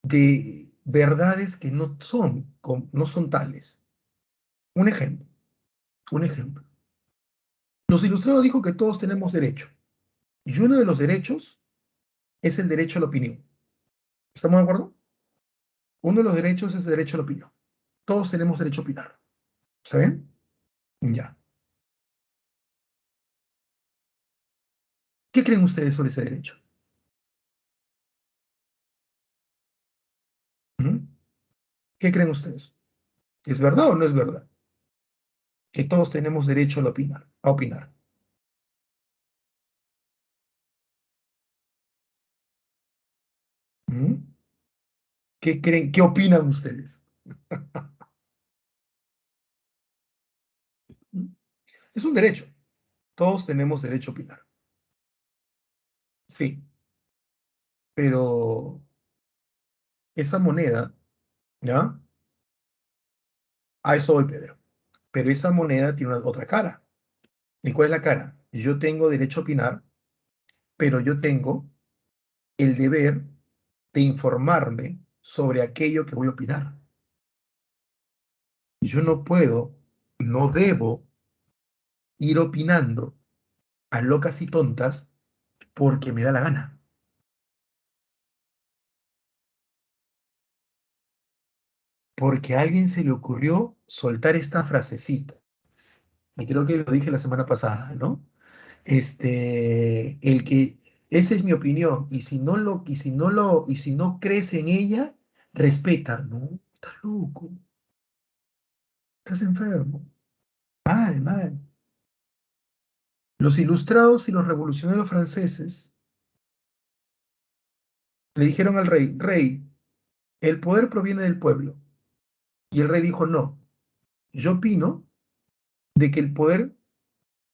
de verdades que no son tales. Un ejemplo, un ejemplo. Los Ilustrados dijo que todos tenemos derecho, y uno de los derechos es el derecho a la opinión. ¿Estamos de acuerdo? Uno de los derechos es el derecho a la opinión. Todos tenemos derecho a opinar. ¿Está bien? Ya. ¿Qué creen ustedes sobre ese derecho? ¿Mm? ¿Qué creen ustedes? ¿Es verdad o no es verdad? Que todos tenemos derecho a opinar, a opinar. ¿Mm? ¿Qué creen? ¿Qué opinan ustedes? ¿Mm? Es un derecho. Todos tenemos derecho a opinar. Sí, pero esa moneda, ¿ya? A eso voy, Pedro. Pero esa moneda tiene otra cara. ¿Y cuál es la cara? Yo tengo derecho a opinar, pero yo tengo el deber de informarme sobre aquello que voy a opinar. Yo no puedo, no debo ir opinando a locas y tontas porque me da la gana. Porque a alguien se le ocurrió soltar esta frasecita. Y creo que lo dije la semana pasada, ¿no? El que esa es mi opinión, y si no crees en ella, respeta. No, estás loco, estás enfermo. Mal, mal. Los ilustrados y los revolucionarios franceses le dijeron al rey, rey, el poder proviene del pueblo. Y el rey dijo, no, yo opino de que el poder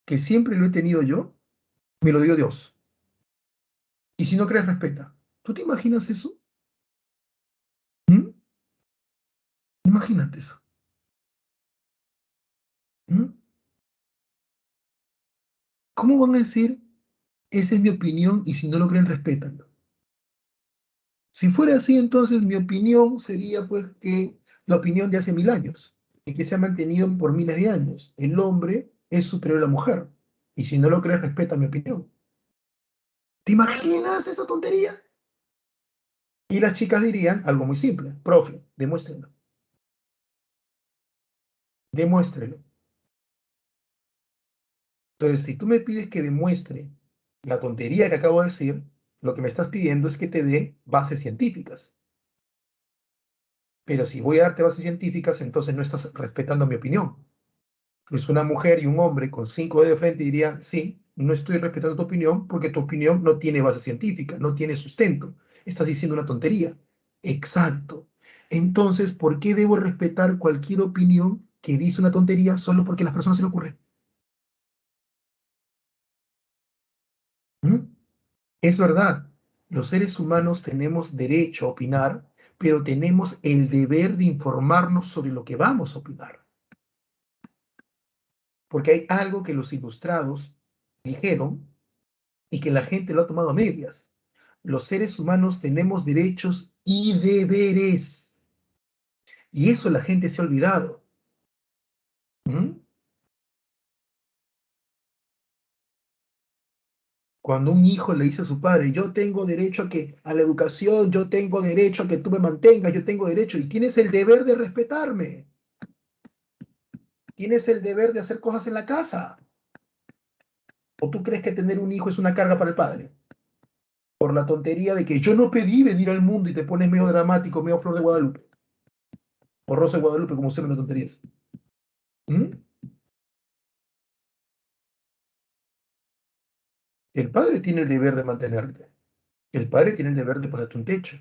que siempre lo he tenido yo, me lo dio Dios. Y si no crees, respeta. ¿Tú te imaginas eso? ¿Mm? Imagínate eso. ¿Mm? ¿Cómo van a decir, esa es mi opinión y si no lo creen, respétanlo? Si fuera así, entonces mi opinión sería pues que la opinión de hace 1000 años y que se ha mantenido por miles de años. El hombre es superior a la mujer. Y si no lo crees, respeta mi opinión. ¿Te imaginas esa tontería? Y las chicas dirían algo muy simple, profe, demuéstrenlo, demuéstrelo. Entonces, si tú me pides que demuestre la tontería que acabo de decir, lo que me estás pidiendo es que te dé bases científicas. Pero si voy a darte bases científicas, entonces no estás respetando mi opinión. Pues una mujer y un hombre con 5 dedos de frente dirían, sí, no estoy respetando tu opinión porque tu opinión no tiene base científica, no tiene sustento. Estás diciendo una tontería. Exacto. Entonces, ¿por qué debo respetar cualquier opinión que dice una tontería solo porque a las personas se le ocurre? ¿Mm? Es verdad, los seres humanos tenemos derecho a opinar, pero tenemos el deber de informarnos sobre lo que vamos a opinar. Porque hay algo que los ilustrados dijeron y que la gente lo ha tomado a medias. Los seres humanos tenemos derechos y deberes. Y eso la gente se ha olvidado. ¿Mm? Cuando un hijo le dice a su padre, yo tengo derecho a la educación, yo tengo derecho a que tú me mantengas, yo tengo derecho, y tienes el deber de respetarme, tienes el deber de hacer cosas en la casa. ¿O tú crees que tener un hijo es una carga para el padre? Por la tontería de que yo no pedí venir al mundo y te pones medio dramático, medio Flor de Guadalupe, o Rosa de Guadalupe, como se llaman las tonterías. ¿Mm? El padre tiene el deber de mantenerte. El padre tiene el deber de ponerte un techo.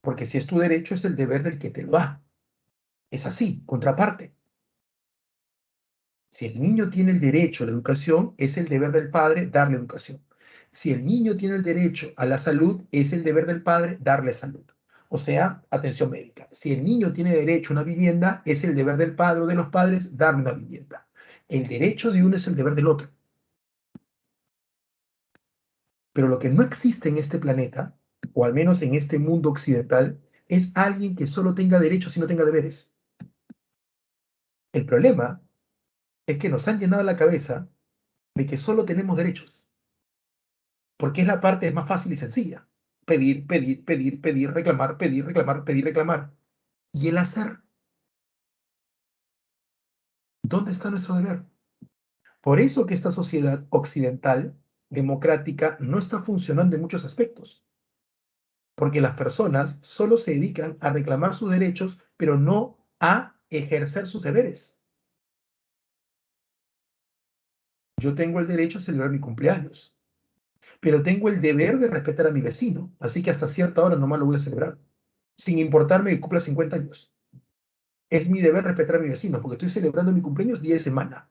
Porque si es tu derecho, es el deber del que te lo da. Es así, contraparte. Si el niño tiene el derecho a la educación, es el deber del padre darle educación. Si el niño tiene el derecho a la salud, es el deber del padre darle salud. O sea, atención médica. Si el niño tiene derecho a una vivienda, es el deber del padre o de los padres darle una vivienda. El derecho de uno es el deber del otro. Pero lo que no existe en este planeta, o al menos en este mundo occidental, es alguien que solo tenga derechos y no tenga deberes. El problema es que nos han llenado la cabeza de que solo tenemos derechos, porque es la parte más fácil y sencilla. Pedir, pedir, pedir, pedir, reclamar, pedir, reclamar, pedir, reclamar. Y el hacer, ¿dónde está nuestro deber? Por eso que esta sociedad occidental, democrática, no está funcionando en muchos aspectos, porque las personas solo se dedican a reclamar sus derechos, pero no a ejercer sus deberes. Yo tengo el derecho a celebrar mi cumpleaños, pero tengo el deber de respetar a mi vecino, así que hasta cierta hora nomás lo voy a celebrar, sin importarme que cumpla 50 años. Es mi deber respetar a mi vecino, porque estoy celebrando mi cumpleaños día de semana.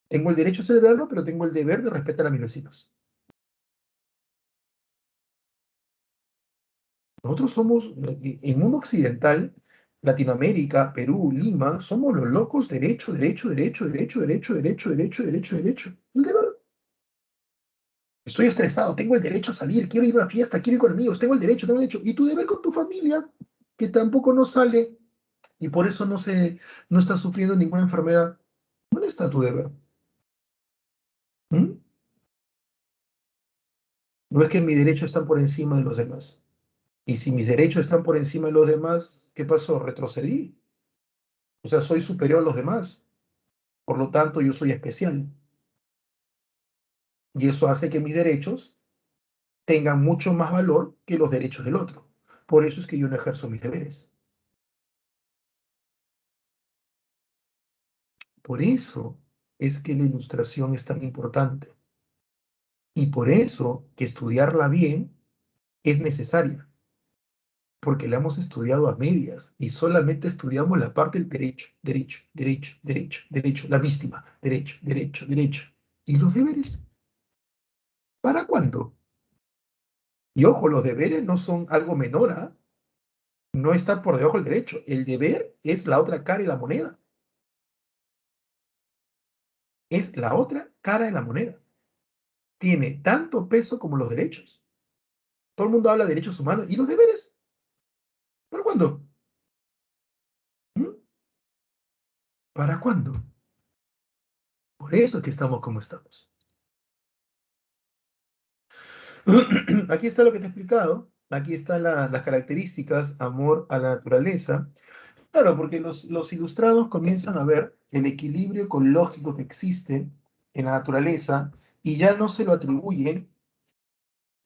Tengo el derecho a celebrarlo, pero tengo el deber de respetar a mis vecinos. Nosotros somos, el mundo occidental, Latinoamérica, Perú, Lima, somos los locos, derecho, derecho, derecho, derecho, derecho, derecho, derecho, derecho, derecho. El deber. Estoy estresado, tengo el derecho a salir, quiero ir a una fiesta, quiero ir con amigos, tengo el derecho, tengo el derecho. Y tu deber con tu familia, que tampoco no sale y por eso no está sufriendo ninguna enfermedad. ¿Dónde está tu deber? ¿Mm? No es que mis derechos están por encima de los demás. Y si mis derechos están por encima de los demás, ¿qué pasó? Retrocedí. O sea, soy superior a los demás. Por lo tanto, yo soy especial. Y eso hace que mis derechos tengan mucho más valor que los derechos del otro. Por eso es que yo no ejerzo mis deberes. Por eso es que la ilustración es tan importante. Y por eso que estudiarla bien es necesaria. Porque la hemos estudiado a medias y solamente estudiamos la parte del derecho, derecho, derecho, derecho, derecho, la víctima, derecho, derecho, derecho. ¿Y los deberes? ¿Para cuándo? Y ojo, los deberes no son algo menor, ¿ah? No está por debajo del derecho. El deber es la otra cara de la moneda. Es la otra cara de la moneda. Tiene tanto peso como los derechos. Todo el mundo habla de derechos humanos. ¿Y los deberes? ¿Para cuándo? ¿Mm? ¿Para cuándo? Por eso es que estamos como estamos. Aquí está lo que te he explicado. Aquí están las características, amor a la naturaleza. Claro, porque los ilustrados comienzan a ver el equilibrio ecológico que existe en la naturaleza y ya no se lo atribuyen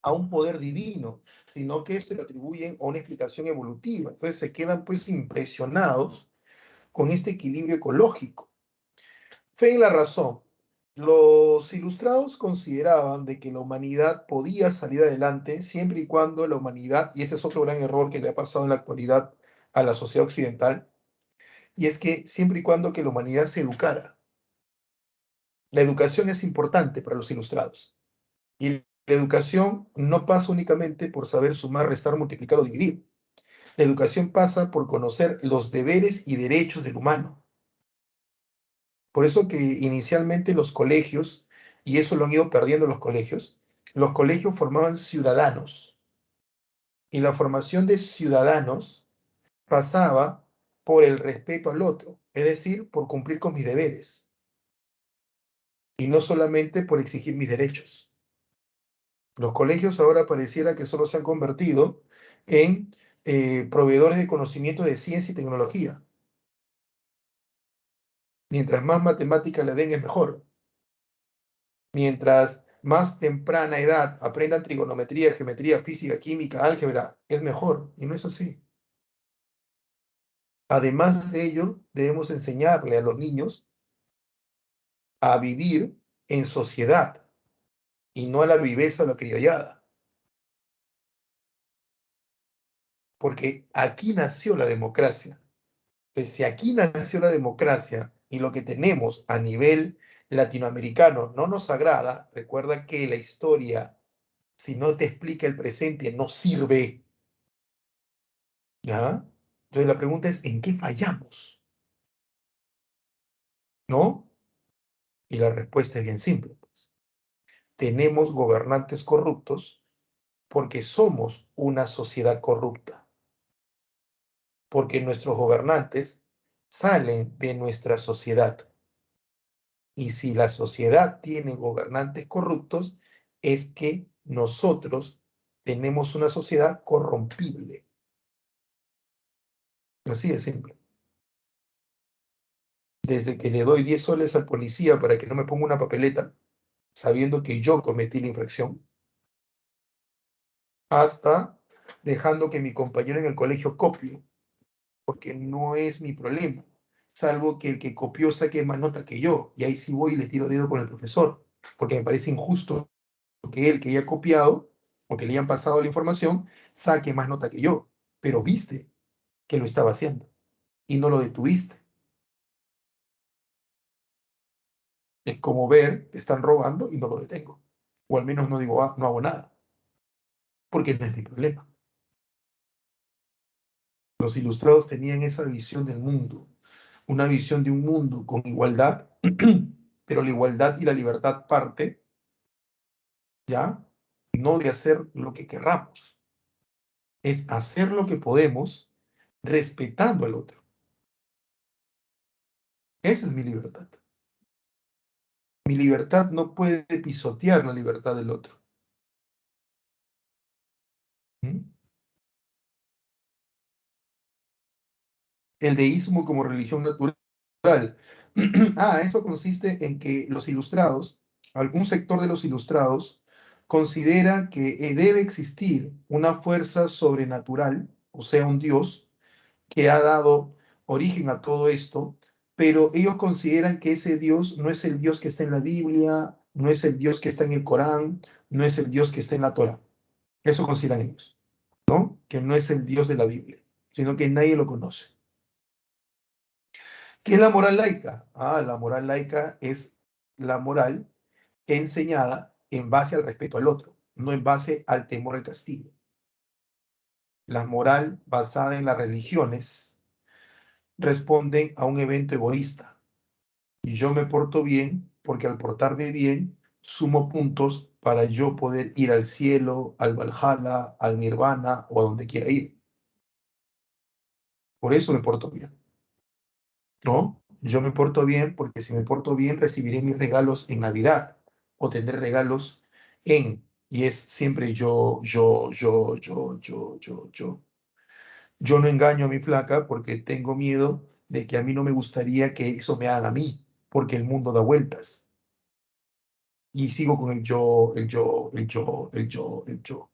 a un poder divino, sino que se lo atribuyen a una explicación evolutiva. Entonces se quedan pues impresionados con este equilibrio ecológico. Fe en la razón. Los ilustrados consideraban de que la humanidad podía salir adelante siempre y cuando la humanidad, y este es otro gran error que le ha pasado en la actualidad a la sociedad occidental, y es que siempre y cuando que la humanidad se educara. La educación es importante para los ilustrados. Y la educación no pasa únicamente por saber sumar, restar, multiplicar o dividir. La educación pasa por conocer los deberes y derechos del humano. Por eso que inicialmente los colegios, y eso lo han ido perdiendo los colegios formaban ciudadanos. Y la formación de ciudadanos pasaba por el respeto al otro, es decir, por cumplir con mis deberes, y no solamente por exigir mis derechos. Los colegios ahora pareciera que solo se han convertido en proveedores de conocimiento de ciencia y tecnología. Mientras más matemática le den es mejor. Mientras más temprana edad aprendan trigonometría, geometría, física, química, álgebra, es mejor. Y no es así. Además de ello, debemos enseñarle a los niños a vivir en sociedad y no a la viveza o la criollada. Porque aquí nació la democracia. Pues si aquí nació la democracia y lo que tenemos a nivel latinoamericano no nos agrada, recuerda que la historia, si no te explica el presente, no sirve. ¿Ya? Entonces la pregunta es, ¿en qué fallamos? ¿No? Y la respuesta es bien simple, pues. Tenemos gobernantes corruptos porque somos una sociedad corrupta, porque nuestros gobernantes salen de nuestra sociedad. Y si la sociedad tiene gobernantes corruptos, es que nosotros tenemos una sociedad corrompible. Así de simple. Desde que le doy 10 soles al policía para que no me ponga una papeleta, sabiendo que yo cometí la infracción, hasta dejando que mi compañero en el colegio copie, porque no es mi problema, salvo que el que copió saque más nota que yo, y ahí sí voy y le tiro dedo con el profesor, porque me parece injusto que él que haya copiado o que le hayan pasado la información saque más nota que yo, pero viste que lo estaba haciendo y no lo detuviste. Es como ver que están robando y no lo detengo, o al menos no digo, no hago nada, porque no es mi problema. Los ilustrados tenían esa visión del mundo, una visión de un mundo con igualdad, pero la igualdad y la libertad parte, ¿ya? No de hacer lo que querramos, es hacer lo que podemos respetando al otro. Esa es mi libertad. Mi libertad no puede pisotear la libertad del otro. ¿Mm? El deísmo como religión natural. Eso consiste en que los ilustrados, algún sector de los ilustrados, considera que debe existir una fuerza sobrenatural, o sea, un Dios, que ha dado origen a todo esto, pero ellos consideran que ese Dios no es el Dios que está en la Biblia, no es el Dios que está en el Corán, no es el Dios que está en la Torah. Eso consideran ellos, ¿no? Que no es el Dios de la Biblia, sino que nadie lo conoce. ¿Qué es la moral laica? La moral laica es la moral enseñada en base al respeto al otro, no en base al temor al castigo. La moral basada en las religiones responden a un evento egoísta. Y yo me porto bien porque al portarme bien sumo puntos para yo poder ir al cielo, al Valhalla, al Nirvana o a donde quiera ir. Por eso me porto bien. ¿No? Yo me porto bien porque si me porto bien recibiré mis regalos en Navidad o tendré regalos y es siempre yo. Yo no engaño a mi flaca porque tengo miedo de que a mí no me gustaría que eso me haga a mí, porque el mundo da vueltas. Y sigo con el yo, el yo, el yo, el yo, el yo.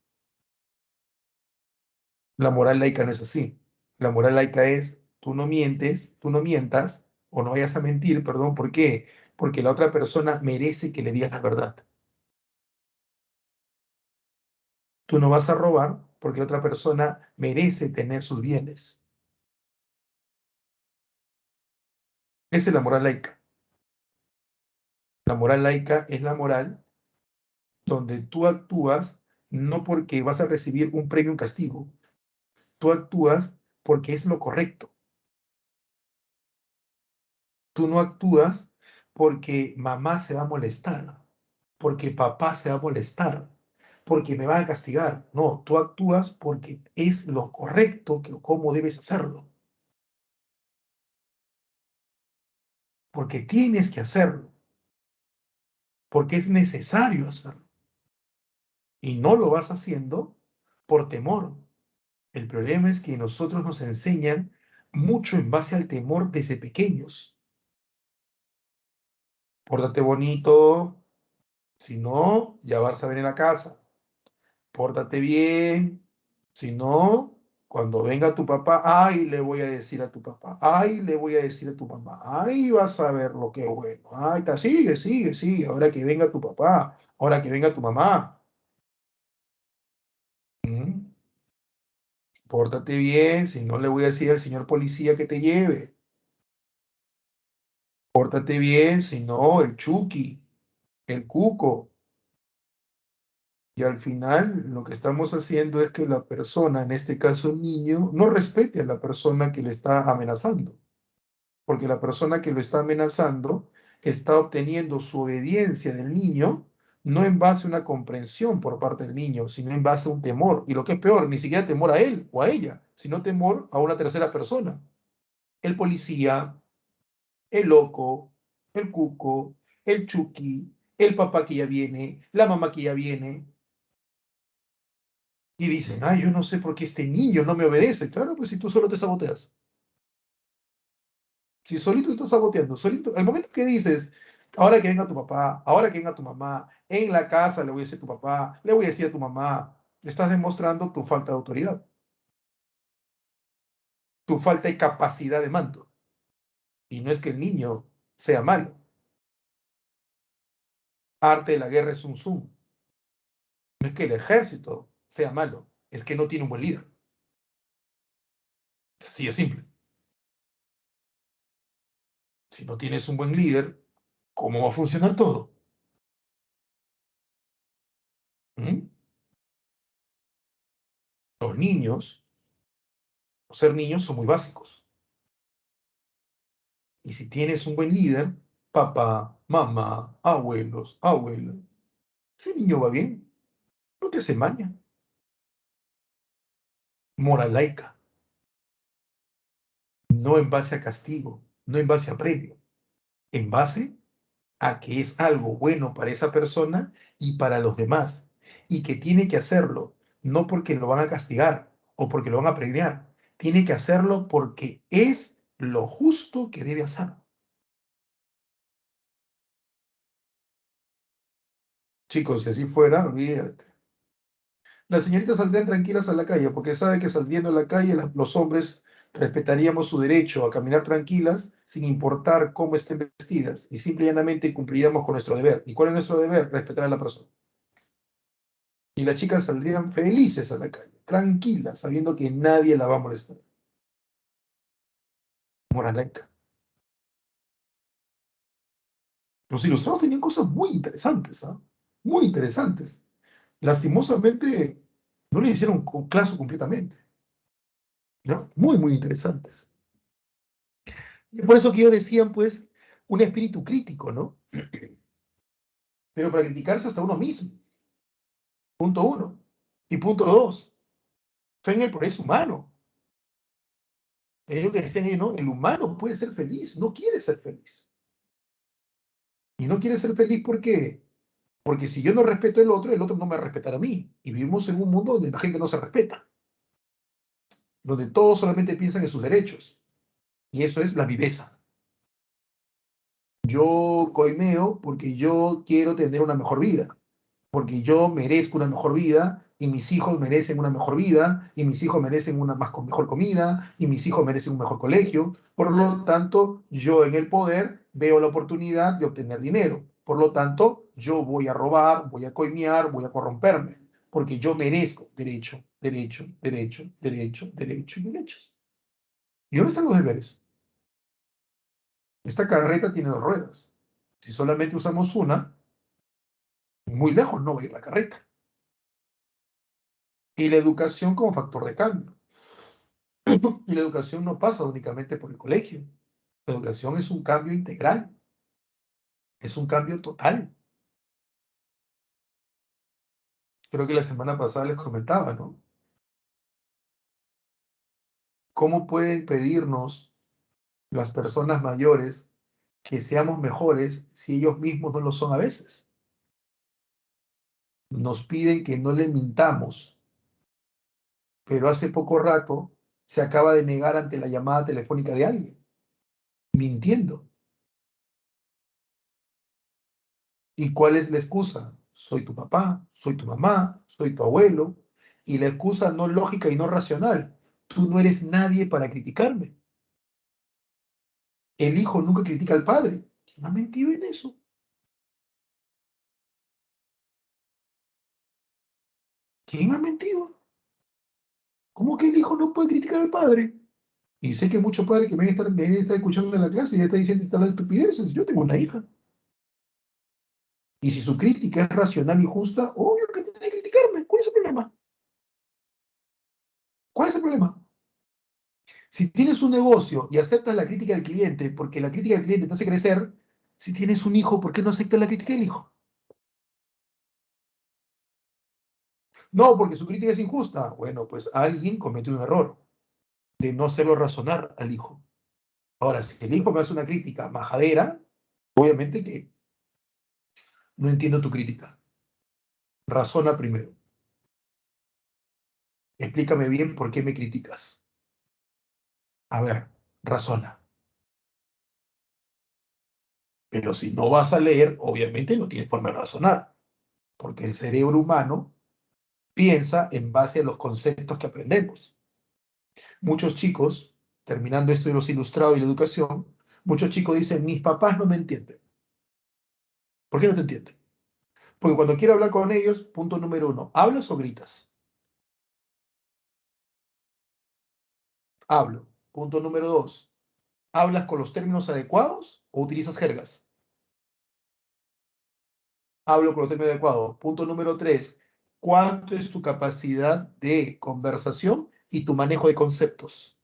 La moral laica no es así. La moral laica es, tú no mientes, tú no mientas, o no vayas a mentir, perdón, ¿por qué? Porque la otra persona merece que le digas la verdad. Tú no vas a robar porque la otra persona merece tener sus bienes. Esa es la moral laica. La moral laica es la moral donde tú actúas no porque vas a recibir un premio o un castigo. Tú actúas porque es lo correcto. Tú no actúas porque mamá se va a molestar, porque papá se va a molestar, porque me van a castigar. No, tú actúas porque es lo correcto, que cómo debes hacerlo, porque tienes que hacerlo, porque es necesario hacerlo. Y no lo vas haciendo por temor. El problema es que nosotros nos enseñan mucho en base al temor desde pequeños. Pórtate bonito, si no, ya vas a ver en la casa. Pórtate bien, si no, cuando venga tu papá, ay, le voy a decir a tu papá, ay, le voy a decir a tu mamá, ay, vas a ver lo que es bueno, ay, sigue, sigue, sigue, ahora que venga tu papá, ahora que venga tu mamá. ¿Mm? Pórtate bien, si no le voy a decir al señor policía que te lleve. Pórtate bien, si no, el Chucky, el Cuco. Y al final lo que estamos haciendo es que la persona, en este caso el niño, no respete a la persona que le está amenazando, porque la persona que lo está amenazando está obteniendo su obediencia del niño no en base a una comprensión por parte del niño, sino en base a un temor. Y lo que es peor, ni siquiera temor a él o a ella, sino temor a una tercera persona. El policía, el loco, el cuco, el Chucky, el papá que ya viene, la mamá que ya viene. Y dicen, ay, yo no sé por qué este niño no me obedece. Claro, pues si tú solo te saboteas. Si solito te estás saboteando, solito, al momento que dices, ahora que venga tu papá, ahora que venga tu mamá, en la casa le voy a decir a tu papá, le voy a decir a tu mamá, estás demostrando tu falta de autoridad, tu falta de capacidad de mando. Y no es que el niño sea malo. Arte de la guerra es un zoom. No es que el ejército sea malo, es que no tiene un buen líder. Así es simple. Si no tienes un buen líder, ¿cómo va a funcionar todo? ¿Mm? Los niños, por ser niños, son muy básicos. Y si tienes un buen líder, papá, mamá, abuelos, abuelas, ese niño va bien, no te hace maña. Moral laica, no en base a castigo, no en base a premio, en base a que es algo bueno para esa persona y para los demás, y que tiene que hacerlo, no porque lo van a castigar o porque lo van a premiar, tiene que hacerlo porque es lo justo que debe hacer. Chicos, si así fuera, olvídate. Las señoritas saldrían tranquilas a la calle porque saben que saliendo a la calle los hombres respetaríamos su derecho a caminar tranquilas sin importar cómo estén vestidas y simple y llanamente cumpliríamos con nuestro deber. ¿Y cuál es nuestro deber? Respetar a la persona. Y las chicas saldrían felices a la calle, tranquilas, sabiendo que nadie la va a molestar. Moralenca. Los ilustrados tenían cosas muy interesantes, ¿ah? Muy interesantes. Lastimosamente, no les hicieron caso completamente, ¿no? Muy, muy interesantes. Y por eso que ellos decían, pues, un espíritu crítico, ¿no? Pero para criticarse hasta uno mismo. Punto uno. Y punto dos, fe en el progreso humano. Ellos que decían, no, el humano puede ser feliz, no quiere ser feliz. Y no quiere ser feliz porque, porque si yo no respeto el otro no me va a respetar a mí. Y vivimos en un mundo donde la gente no se respeta, donde todos solamente piensan en sus derechos. Y eso es la viveza. Yo coimeo porque yo quiero tener una mejor vida, porque yo merezco una mejor vida y mis hijos merecen una mejor vida y mis hijos merecen una más con mejor comida y mis hijos merecen un mejor colegio. Por lo tanto, yo en el poder veo la oportunidad de obtener dinero. Por lo tanto, yo voy a robar, voy a coimear, voy a corromperme, porque yo merezco derecho, derecho, derecho, derecho, derecho y derechos. ¿Y dónde están los deberes? Esta carreta tiene dos ruedas. Si solamente usamos una, muy lejos no va a ir la carreta. Y la educación como factor de cambio. Y la educación no pasa únicamente por el colegio. La educación es un cambio integral, es un cambio total. Creo que la semana pasada les comentaba, ¿no? ¿Cómo pueden pedirnos las personas mayores que seamos mejores si ellos mismos no lo son a veces? nos piden que no le mintamos, pero hace poco rato se acaba de negar ante la llamada telefónica de alguien, mintiendo. ¿Y cuál es la excusa? Soy tu papá, soy tu mamá, soy tu abuelo. Y la excusa no lógica y no racional. Tú no eres nadie para criticarme. El hijo nunca critica al padre. ¿Quién ha mentido en eso? ¿Quién ha mentido? ¿Cómo que el hijo no puede criticar al padre? Y sé que muchos padres que me están escuchando en la clase y ya están diciendo estas estupideces. Yo tengo una hija. Y si su crítica es racional y justa, obvio que tiene que criticarme. ¿Cuál es el problema? ¿Cuál es el problema? Si tienes un negocio y aceptas la crítica del cliente, porque la crítica del cliente te hace crecer, si tienes un hijo, ¿por qué no aceptas la crítica del hijo? No, porque su crítica es injusta. Bueno, pues alguien cometió un error de no hacerlo razonar al hijo. Ahora, si el hijo me hace una crítica majadera, obviamente que no entiendo tu crítica. Razona primero. Explícame bien por qué me criticas. A ver, razona. Pero si no vas a leer, obviamente no tienes forma de razonar, porque el cerebro humano piensa en base a los conceptos que aprendemos. Muchos chicos, terminando esto de los ilustrados y la educación, muchos chicos dicen, mis papás no me entienden. ¿Por qué no te entienden? Porque cuando quiero hablar con ellos, punto número uno, ¿hablas o gritas? Hablo. Punto número dos, ¿hablas con los términos adecuados o utilizas jergas? Hablo con los términos adecuados. Punto número tres, ¿cuánto es tu capacidad de conversación y tu manejo de conceptos?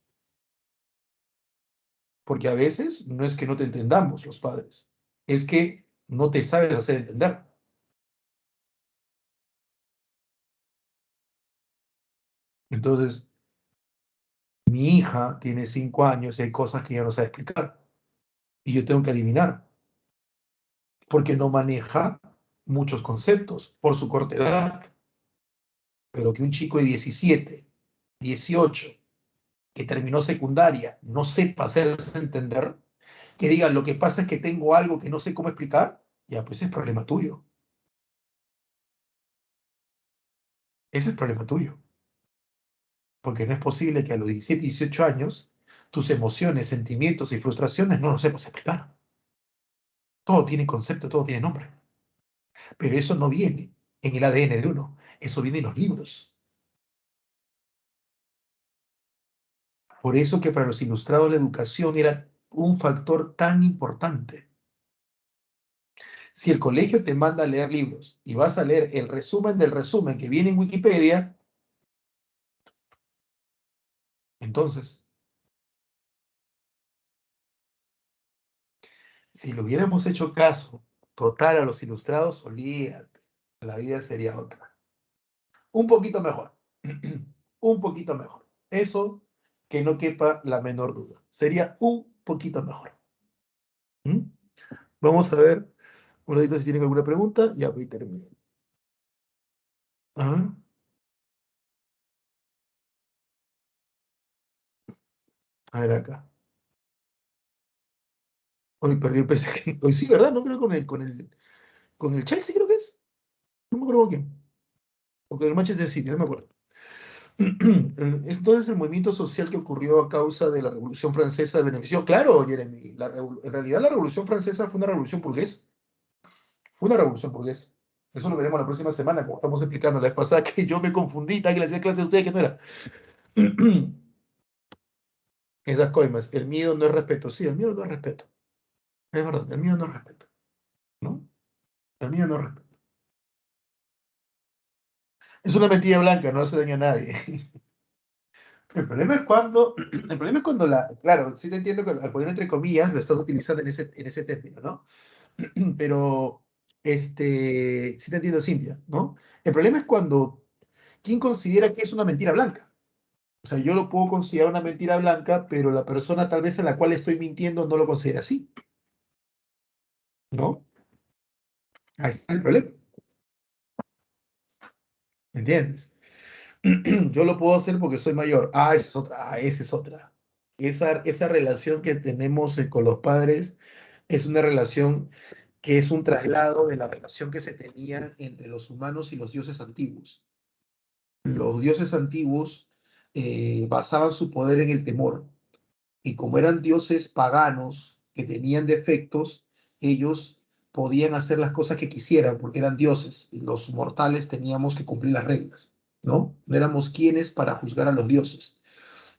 Porque a veces no es que no te entendamos los padres, es que no te sabes hacer entender. Entonces, mi hija tiene 5 años y hay cosas que ella no sabe explicar. Y yo tengo que adivinar, porque no maneja muchos conceptos por su corta edad. Pero que un chico de 17, 18, que terminó secundaria, no sepa hacerse entender, que diga, lo que pasa es que tengo algo que no sé cómo explicar, ya, pues es problema tuyo. Ese es problema tuyo. Porque no es posible que a los 17, 18 años tus emociones, sentimientos y frustraciones no los sepas explicar. Todo tiene concepto, todo tiene nombre. Pero eso no viene en el ADN de uno, eso viene en los libros. Por eso que para los ilustrados la educación era un factor tan importante. Si el colegio te manda a leer libros y vas a leer el resumen del resumen que viene en Wikipedia, entonces, si le hubiéramos hecho caso total a los ilustrados, olvídate, la vida sería otra. Un poquito mejor. Un poquito mejor. Eso que no quepa la menor duda. Sería un poquito mejor. ¿Mm? Vamos a ver, un ratito si tienen alguna pregunta, ya voy terminando. A ver, a ver acá. Hoy perdí el PSG. Hoy sí, ¿verdad? No creo con el Chelsea, creo que es. No me acuerdo con quién. O con el Manchester City, no me acuerdo. Entonces, el movimiento social que ocurrió a causa de la Revolución Francesa benefició. Claro, Jeremy, en realidad la Revolución Francesa fue una revolución burguesa. Fue una revolución burguesa. Eso lo veremos la próxima semana, como estamos explicando la vez pasada, que yo me confundí, tal que le hacía clase a ustedes que no era. Esas coimas. El miedo no es respeto. Sí, el miedo no es respeto. Es verdad, el miedo no es respeto. ¿No? El miedo no es respeto. Es una mentira blanca, no hace daño a nadie. El problema es cuando claro, sí te entiendo que al poner entre comillas lo estás utilizando en ese término, ¿no? Pero, sí te entiendo, Cintia, ¿no? El problema es cuando, ¿quién considera que es una mentira blanca? O sea, yo lo puedo considerar una mentira blanca, pero la persona tal vez a la cual estoy mintiendo no lo considera así, ¿no? Ahí está el problema. ¿Me entiendes? Yo lo puedo hacer porque soy mayor. Esa es otra. Esa es otra. Esa relación que tenemos con los padres es una relación que es un traslado de la relación que se tenía entre los humanos y los dioses antiguos. Los dioses antiguos basaban su poder en el temor. Y como eran dioses paganos que tenían defectos, ellos podían hacer las cosas que quisieran porque eran dioses y los mortales teníamos que cumplir las reglas, ¿no? No éramos quienes para juzgar a los dioses.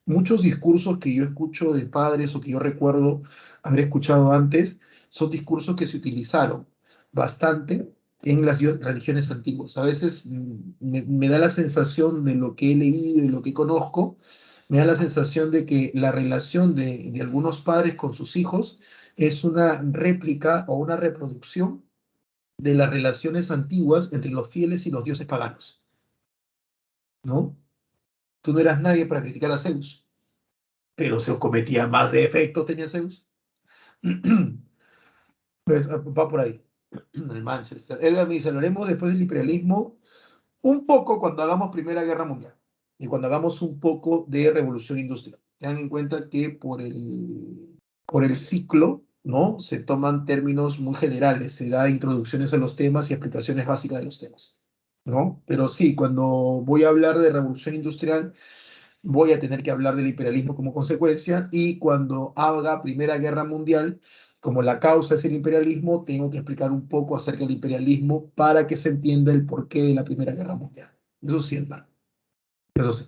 Muchos discursos que yo escucho de padres o que yo recuerdo haber escuchado antes son discursos que se utilizaron bastante en las religiones antiguas. A veces me da la sensación de lo que he leído y lo que conozco, me da la sensación de que la relación de algunos padres con sus hijos es una réplica o una reproducción de las relaciones antiguas entre los fieles y los dioses paganos, ¿no? Tú no eras nadie para criticar a Zeus, pero se cometía más defectos, tenía Zeus. Pues va por ahí, el Manchester. Edgar me dice, hablaremos después del imperialismo un poco cuando hagamos Primera Guerra Mundial y cuando hagamos un poco de revolución industrial. Tengan en cuenta que por el ciclo, ¿no? Se toman términos muy generales, se da introducciones a los temas y explicaciones básicas de los temas, ¿no? Pero sí, cuando voy a hablar de revolución industrial, voy a tener que hablar del imperialismo como consecuencia y cuando haga Primera Guerra Mundial, como la causa es el imperialismo, tengo que explicar un poco acerca del imperialismo para que se entienda el porqué de la Primera Guerra Mundial. Eso sí, hermano. Eso sí.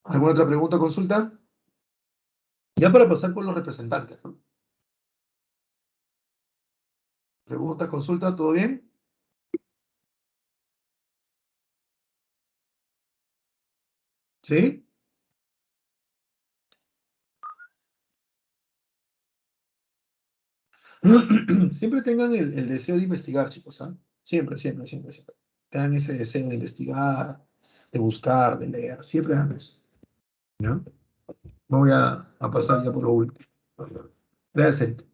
¿Alguna otra pregunta, consulta? Ya para pasar por los representantes, ¿no? Preguntas, consulta, ¿todo bien? ¿Sí? Siempre tengan el deseo de investigar, chicos, ¿ah? Siempre, siempre, siempre, siempre. Tengan ese deseo de investigar, de buscar, de leer. Siempre hagan eso, ¿no? Voy a pasar ya por lo último. Gracias, Erika.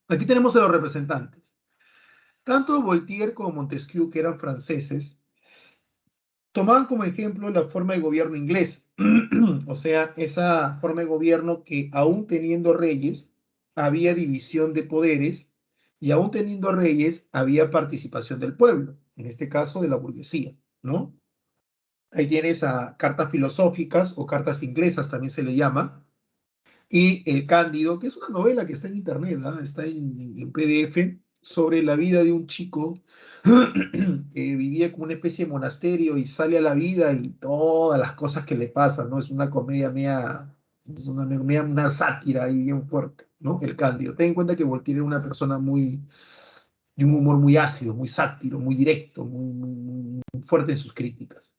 Aquí tenemos a los representantes. Tanto Voltaire como Montesquieu, que eran franceses, tomaban como ejemplo la forma de gobierno inglés. O sea, esa forma de gobierno que aún teniendo reyes, había división de poderes y aún teniendo reyes, había participación del pueblo, en este caso de la burguesía, ¿no? Ahí tienes a cartas filosóficas o cartas inglesas, también se le llama, y El Cándido, que es una novela que está en internet, ¿ah? Está en PDF, sobre la vida de un chico que vivía como una especie de monasterio y sale a la vida y todas las cosas que le pasan, ¿no? Es una comedia media, es una sátira ahí bien fuerte, ¿no? El Cándido. Ten en cuenta que Voltaire era una persona de un humor muy ácido, muy sátiro, muy directo, muy fuerte en sus críticas.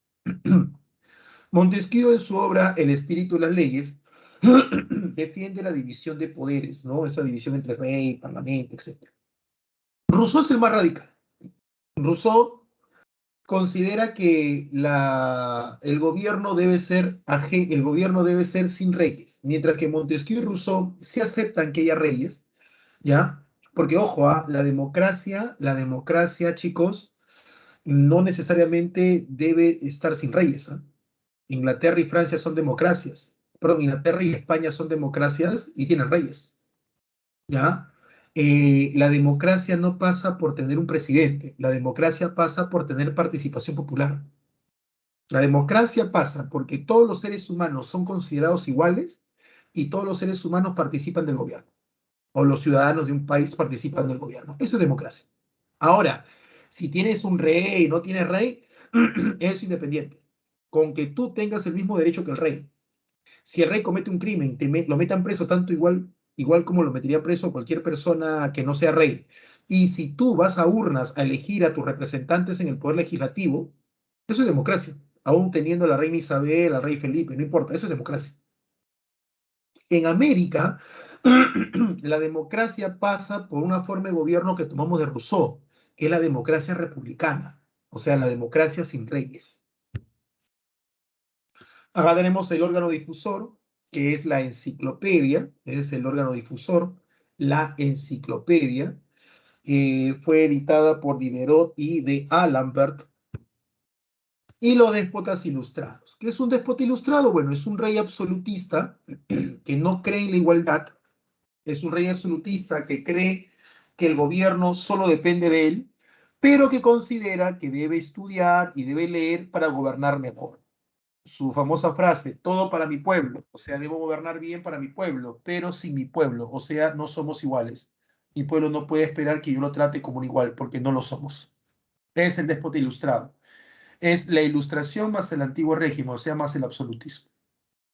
Montesquieu en su obra El espíritu de las leyes defiende la división de poderes, ¿no? Esa división entre rey, parlamento, etc. Rousseau es el más radical. Rousseau considera que el gobierno debe ser sin reyes, mientras que Montesquieu y Rousseau sí aceptan que haya reyes, ¿ya? Porque, ojo, la democracia, chicos, no necesariamente debe estar sin reyes, ¿eh? Inglaterra y Francia son democracias. Perdón, Inglaterra y España son democracias y tienen reyes, ¿ya? La democracia no pasa por tener un presidente, la democracia pasa por tener participación popular. La democracia pasa porque todos los seres humanos son considerados iguales y todos los seres humanos participan del gobierno, o los ciudadanos de un país participan del gobierno. Eso es democracia. Ahora, si tienes un rey y no tienes rey, es independiente. Con que tú tengas el mismo derecho que el rey. Si el rey comete un crimen, lo metan preso tanto igual como lo metería preso cualquier persona que no sea rey. Y si tú vas a urnas a elegir a tus representantes en el poder legislativo, eso es democracia. Aún teniendo a la reina Isabel, al rey Felipe, no importa, eso es democracia. En América, la democracia pasa por una forma de gobierno que tomamos de Rousseau, que es la democracia republicana, o sea, la democracia sin reyes. Acá tenemos el órgano difusor, que es la enciclopedia, es el órgano difusor, la enciclopedia, fue editada por Diderot y de Alembert. Y los déspotas ilustrados. ¿Qué es un déspota ilustrado? Bueno, es un rey absolutista que no cree en la igualdad, es un rey absolutista que cree que el gobierno solo depende de él, pero que considera que debe estudiar y debe leer para gobernar mejor. Su famosa frase, todo para mi pueblo, o sea, debo gobernar bien para mi pueblo, pero sin mi pueblo, o sea, no somos iguales. Mi pueblo no puede esperar que yo lo trate como un igual, porque no lo somos. Es el déspota ilustrado. Es la ilustración más el antiguo régimen, o sea, más el absolutismo.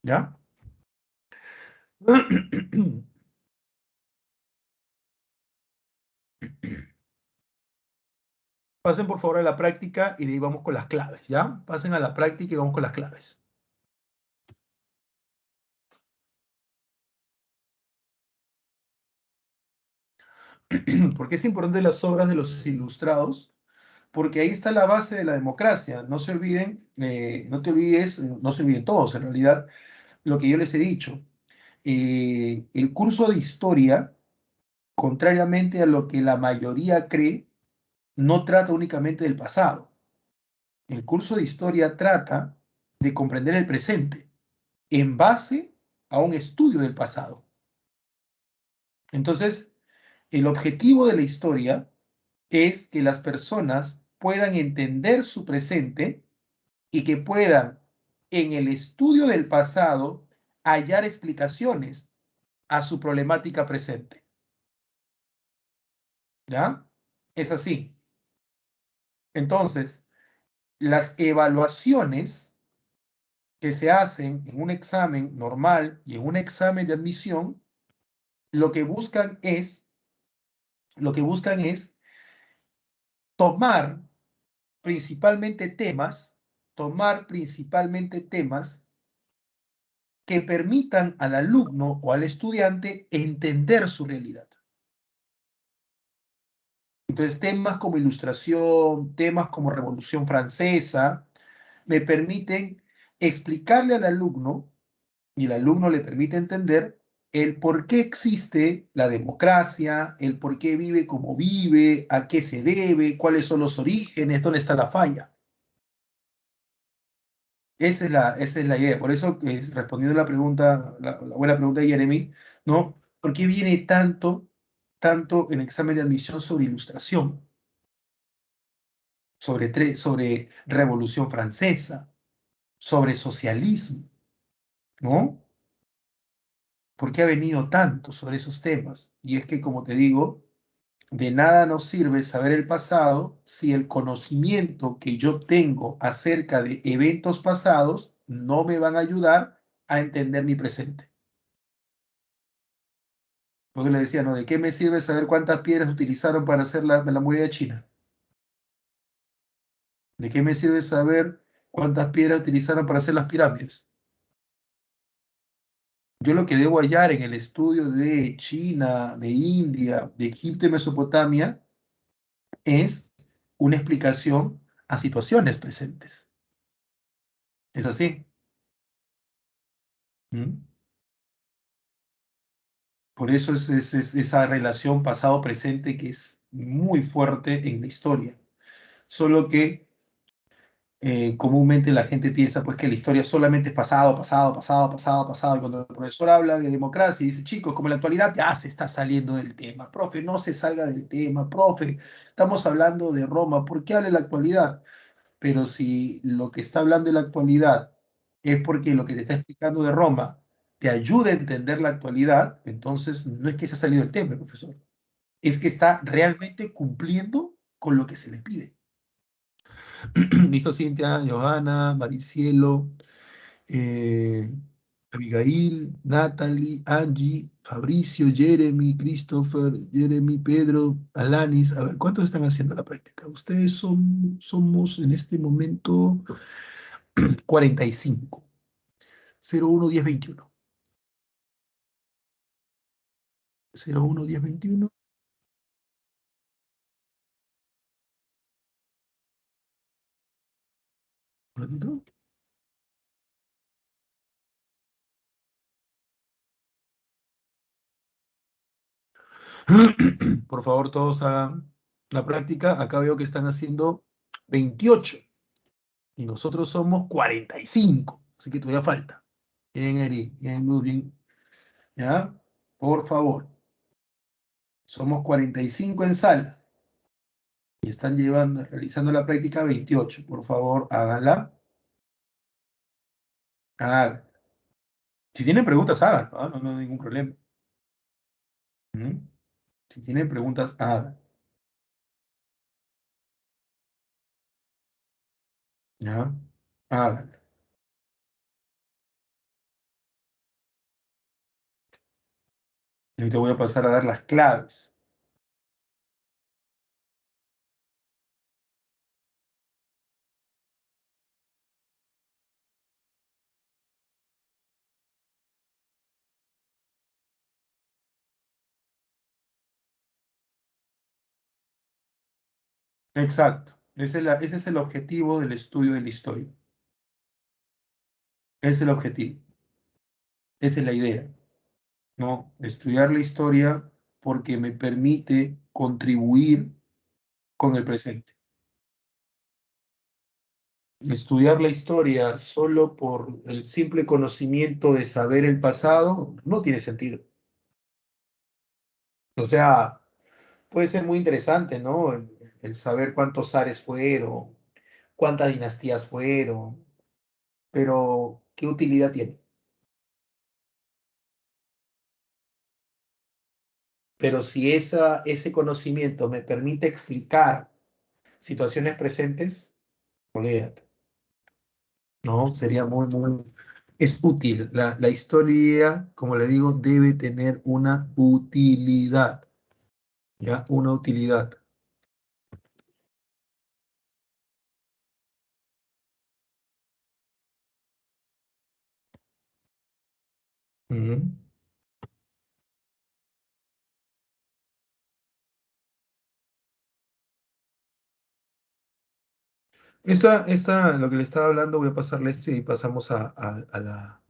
¿Ya? Pasen por favor a la práctica y de ahí vamos con las claves, ¿ya? Pasen a la práctica y vamos con las claves. ¿Por qué es importante las obras de los ilustrados? Porque ahí está la base de la democracia. No se olviden, no te olvides, no se olviden todos, en realidad, lo que yo les he dicho. El curso de historia, contrariamente a lo que la mayoría cree, no trata únicamente del pasado. El curso de historia trata de comprender el presente en base a un estudio del pasado. Entonces, el objetivo de la historia es que las personas puedan entender su presente y que puedan, en el estudio del pasado, hallar explicaciones a su problemática presente. ¿Ya? Es así. Entonces, las evaluaciones que se hacen en un examen normal y en un examen de admisión, lo que buscan es, lo que buscan es tomar principalmente temas, tomar principalmente temas que permitan al alumno o al estudiante entender su realidad. Entonces, temas como ilustración, temas como Revolución Francesa, me permiten explicarle al alumno y el alumno le permite entender el por qué existe la democracia, el por qué vive como vive, a qué se debe, cuáles son los orígenes, dónde está la falla. Esa es la idea. Por eso, respondiendo a la pregunta, la buena pregunta de Jeremy, ¿no? ¿Por qué viene tanto en examen de admisión sobre ilustración, sobre Revolución Francesa, sobre socialismo, ¿no? ¿Por qué ha venido tanto sobre esos temas? Y es que, como te digo, de nada nos sirve saber el pasado si el conocimiento que yo tengo acerca de eventos pasados no me van a ayudar a entender mi presente. Porque le decía, ¿no? ¿De qué me sirve saber cuántas piedras utilizaron para hacer la muralla china? ¿De qué me sirve saber cuántas piedras utilizaron para hacer las pirámides? Yo lo que debo hallar en el estudio de China, de India, de Egipto y Mesopotamia es una explicación a situaciones presentes. ¿Es así? ¿Mm? Por eso es esa relación pasado-presente que es muy fuerte en la historia. Solo que comúnmente la gente piensa pues que la historia solamente es pasado, pasado, pasado, pasado, pasado. Y cuando el profesor habla de democracia y dice, chicos, como en la actualidad ya se está saliendo del tema. Profe, no se salga del tema. Profe, estamos hablando de Roma. ¿Por qué habla de la actualidad? Pero si lo que está hablando de la actualidad es porque lo que te está explicando de Roma te ayuda a entender la actualidad, entonces no es que se ha salido del tema, profesor. Es que está realmente cumpliendo con lo que se le pide. Listo, Cintia, Johanna, Maricielo, eh, Abigail, Natalie, Angie, Fabricio, Jeremy, Christopher, Jeremy, Pedro, Alanis. A ver, ¿cuántos están haciendo la práctica? Ustedes somos en este momento 45. 01 10 21. 01 10 21. Un ratito. Por favor, todos hagan la práctica. Acá veo que están haciendo 28 y nosotros somos 45, así que todavía falta. Bien, Eri, bien, muy bien. ¿Ya? Por favor. Somos 45 en sala y están realizando la práctica 28. Por favor, háganla. Hagan. Si tienen preguntas, hagan. No hay ningún problema. ¿Mm? Si tienen preguntas, hagan. ¿Ya? Hagan. Y ahorita voy a pasar a dar las claves. Exacto. Ese es el objetivo del estudio de la historia. Ese es el objetivo. Esa es la idea. ¿No? Estudiar la historia porque me permite contribuir con el presente. Estudiar la historia solo por el simple conocimiento de saber el pasado no tiene sentido. O sea, puede ser muy interesante, ¿no? El saber cuántos zares fueron, cuántas dinastías fueron, pero ¿qué utilidad tiene? Pero si ese conocimiento me permite explicar situaciones presentes, olvídate, ¿no? Sería muy. Es útil. La historia, como le digo, debe tener una utilidad. ¿Ya? Una utilidad. Ujú. Lo que le estaba hablando, voy a pasarle esto y pasamos a la,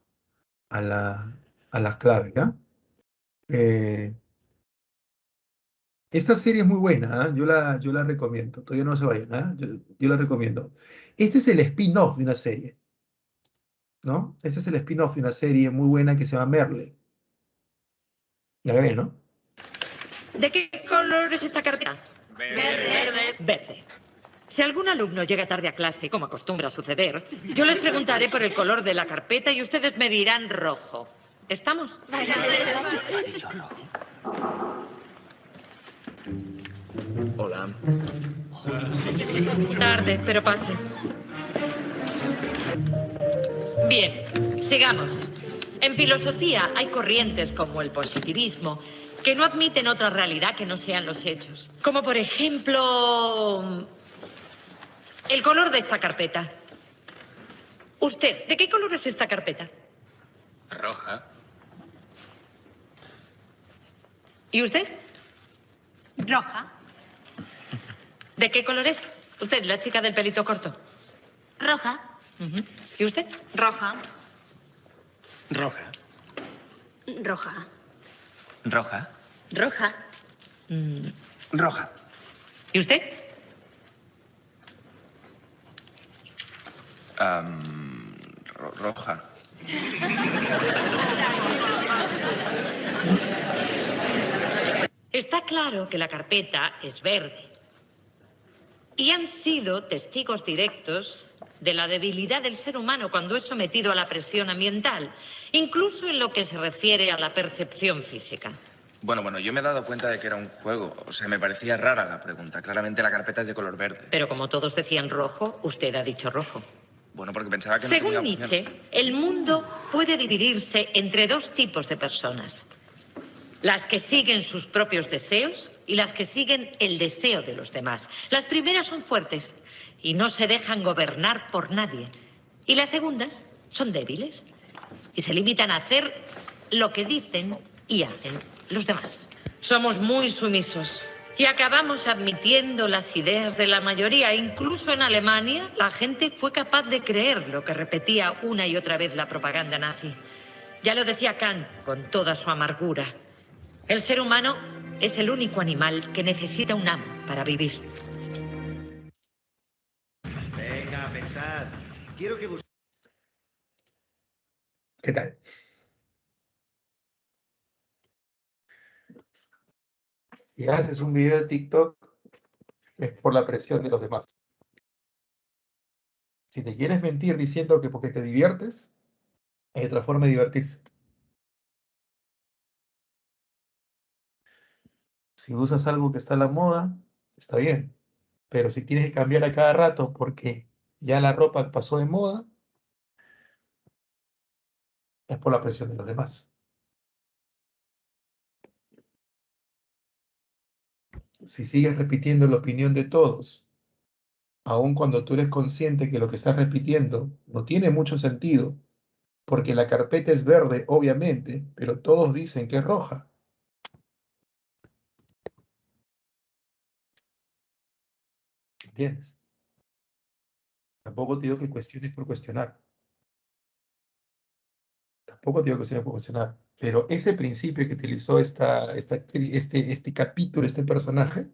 a las claves, ¿ya? Eh, esta serie es muy buena, ¿ah? Yo la recomiendo. Todavía no se vayan, ¿ah? Yo la recomiendo. Este es el spin-off de una serie, ¿no? Este es el spin-off de una serie muy buena que se llama Merle. La ven, ¿no? ¿De qué color es esta carpeta? Verde. Verde. Si algún alumno llega tarde a clase, como acostumbra suceder, yo les preguntaré por el color de la carpeta y ustedes me dirán rojo. ¿Estamos? ¿Ha dicho rojo? Hola. Tarde, pero pase. Bien, sigamos. En filosofía hay corrientes como el positivismo que no admiten otra realidad que no sean los hechos. Como por ejemplo, el color de esta carpeta. Usted, ¿de qué color es esta carpeta? Roja. ¿Y usted? Roja. ¿De qué color es? Usted, la chica del pelito corto. Roja. Ujú. ¿Y usted? Roja. Roja. Roja. Roja. Roja. Mm. Roja. ¿Y usted? Roja. Está claro que la carpeta es verde. Y han sido testigos directos de la debilidad del ser humano cuando es sometido a la presión ambiental, incluso en lo que se refiere a la percepción física. Bueno, yo me he dado cuenta de que era un juego. O sea, me parecía rara la pregunta. Claramente la carpeta es de color verde. Pero como todos decían rojo, usted ha dicho rojo. Bueno, porque pensaba que no Según tenía Nietzsche, opción. el mundo puede dividirse entre dos tipos de personas. Las que siguen sus propios deseos y las que siguen el deseo de los demás. Las primeras son fuertes y no se dejan gobernar por nadie. Y las segundas son débiles y se limitan a hacer lo que dicen y hacen los demás. Somos muy sumisos y acabamos admitiendo las ideas de la mayoría. Incluso en Alemania, la gente fue capaz de creer lo que repetía una y otra vez la propaganda nazi. Ya lo decía Kant con toda su amargura. El ser humano Es el único animal que necesita un amo para vivir. Venga, pensad. Quiero que ¿Qué tal? Y haces un video de TikTok es por la presión de los demás. Si te quieres mentir diciendo que porque te diviertes, hay otra forma de divertirse. Si usas algo que está a la moda, está bien. Pero si tienes que cambiar a cada rato porque ya la ropa pasó de moda, es por la presión de los demás. Si sigues repitiendo la opinión de todos, aun cuando tú eres consciente que lo que estás repitiendo no tiene mucho sentido, porque la carpeta es verde, obviamente, pero todos dicen que es roja. ¿Entiendes? Tampoco te digo que cuestiones por cuestionar. Tampoco te digo cuestiones por cuestionar. Pero ese principio que utilizó este capítulo, este personaje,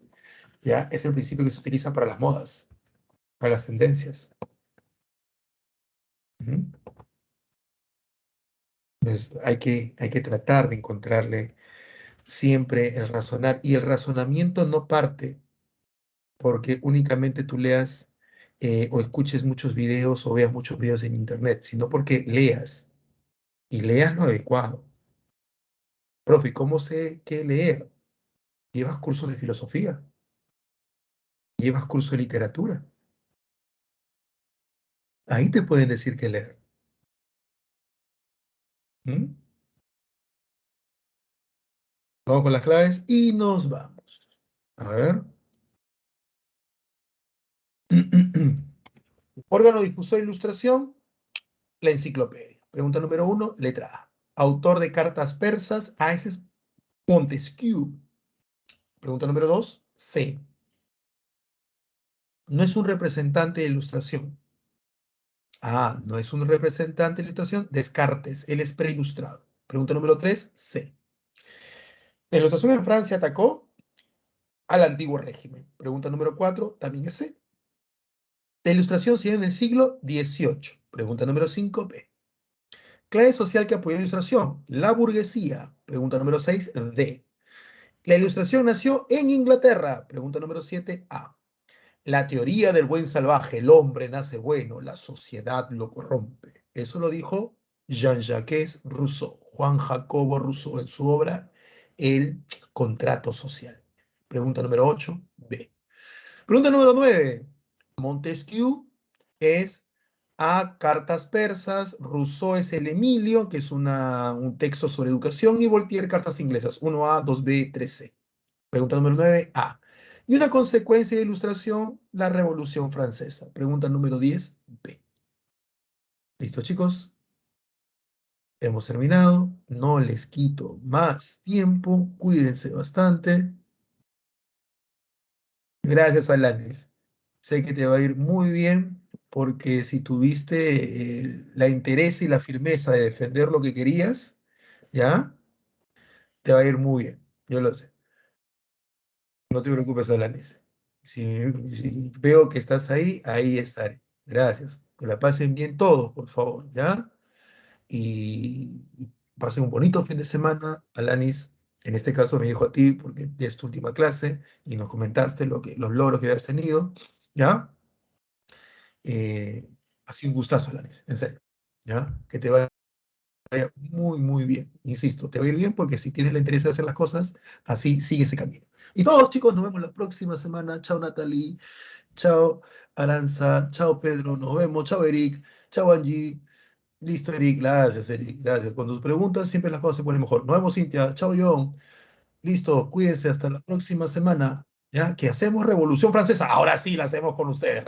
ya es el principio que se utiliza para las modas, para las tendencias. ¿Mm? Entonces, hay que tratar de encontrarle siempre el razonar. Y el razonamiento no parte porque únicamente tú leas o escuches muchos videos o veas muchos videos en internet, sino porque leas y leas lo adecuado. Profe, ¿cómo sé qué leer? ¿Llevas cursos de filosofía? ¿Llevas cursos de literatura? Ahí te pueden decir qué leer. ¿Mm? Vamos con las claves y nos vamos. A ver. Órgano difusor de ilustración, la enciclopedia. Pregunta número 1, letra A. Autor de cartas persas, ese es Montesquieu. Pregunta número 2, C. No es un representante de ilustración. A, no es un representante de ilustración, Descartes, él es preilustrado. Pregunta número 3, C. La ilustración en Francia atacó al antiguo régimen. Pregunta número 4, también es C. La ilustración se dio en el siglo XVIII. Pregunta número 5, B. Clase social que apoyó la ilustración, la burguesía. Pregunta número 6, D. La ilustración nació en Inglaterra. Pregunta número 7, A. La teoría del buen salvaje, el hombre nace bueno, la sociedad lo corrompe. Eso lo dijo Jean-Jacques Rousseau, Juan Jacobo Rousseau, en su obra El contrato social. Pregunta número 8, B. Pregunta número 9. Montesquieu es A, cartas persas, Rousseau es el Emilio, que es un texto sobre educación, y Voltaire, cartas inglesas, 1A, 2B, 3C. Pregunta número 9, A. Y una consecuencia de ilustración, la Revolución Francesa. Pregunta número 10, B. ¿Listo, chicos? Hemos terminado. No les quito más tiempo. Cuídense bastante. Gracias, Alanis. Sé que te va a ir muy bien porque si tuviste la interés y la firmeza de defender lo que querías, ¿ya? Te va a ir muy bien. Yo lo sé. No te preocupes, Alanis. Si veo que estás ahí, ahí estaré. Gracias. Que la pasen bien todos, por favor, ¿ya? Y pasen un bonito fin de semana. Alanis, en este caso me dijo a ti porque ya es tu última clase y nos comentaste los logros que habías tenido, ¿ya? Eh, ha sido un gustazo, Alanis, en serio, ¿ya? Que te vaya muy, muy bien. Insisto, te va a ir bien porque si tienes la interés de hacer las cosas, así sigue ese camino. Y todos, chicos, nos vemos la próxima semana. Chao, Natalie. Chao, Aranza. Chao, Pedro. Nos vemos. Chao, Eric. Chao, Angie. Listo, Eric. Gracias, Eric. Gracias. Con tus preguntas siempre las cosas se ponen mejor. Nos vemos, Cintia. Chao, John. Listo. Cuídense hasta la próxima semana. ¿Ya? Que hacemos Revolución Francesa. Ahora sí la hacemos con ustedes.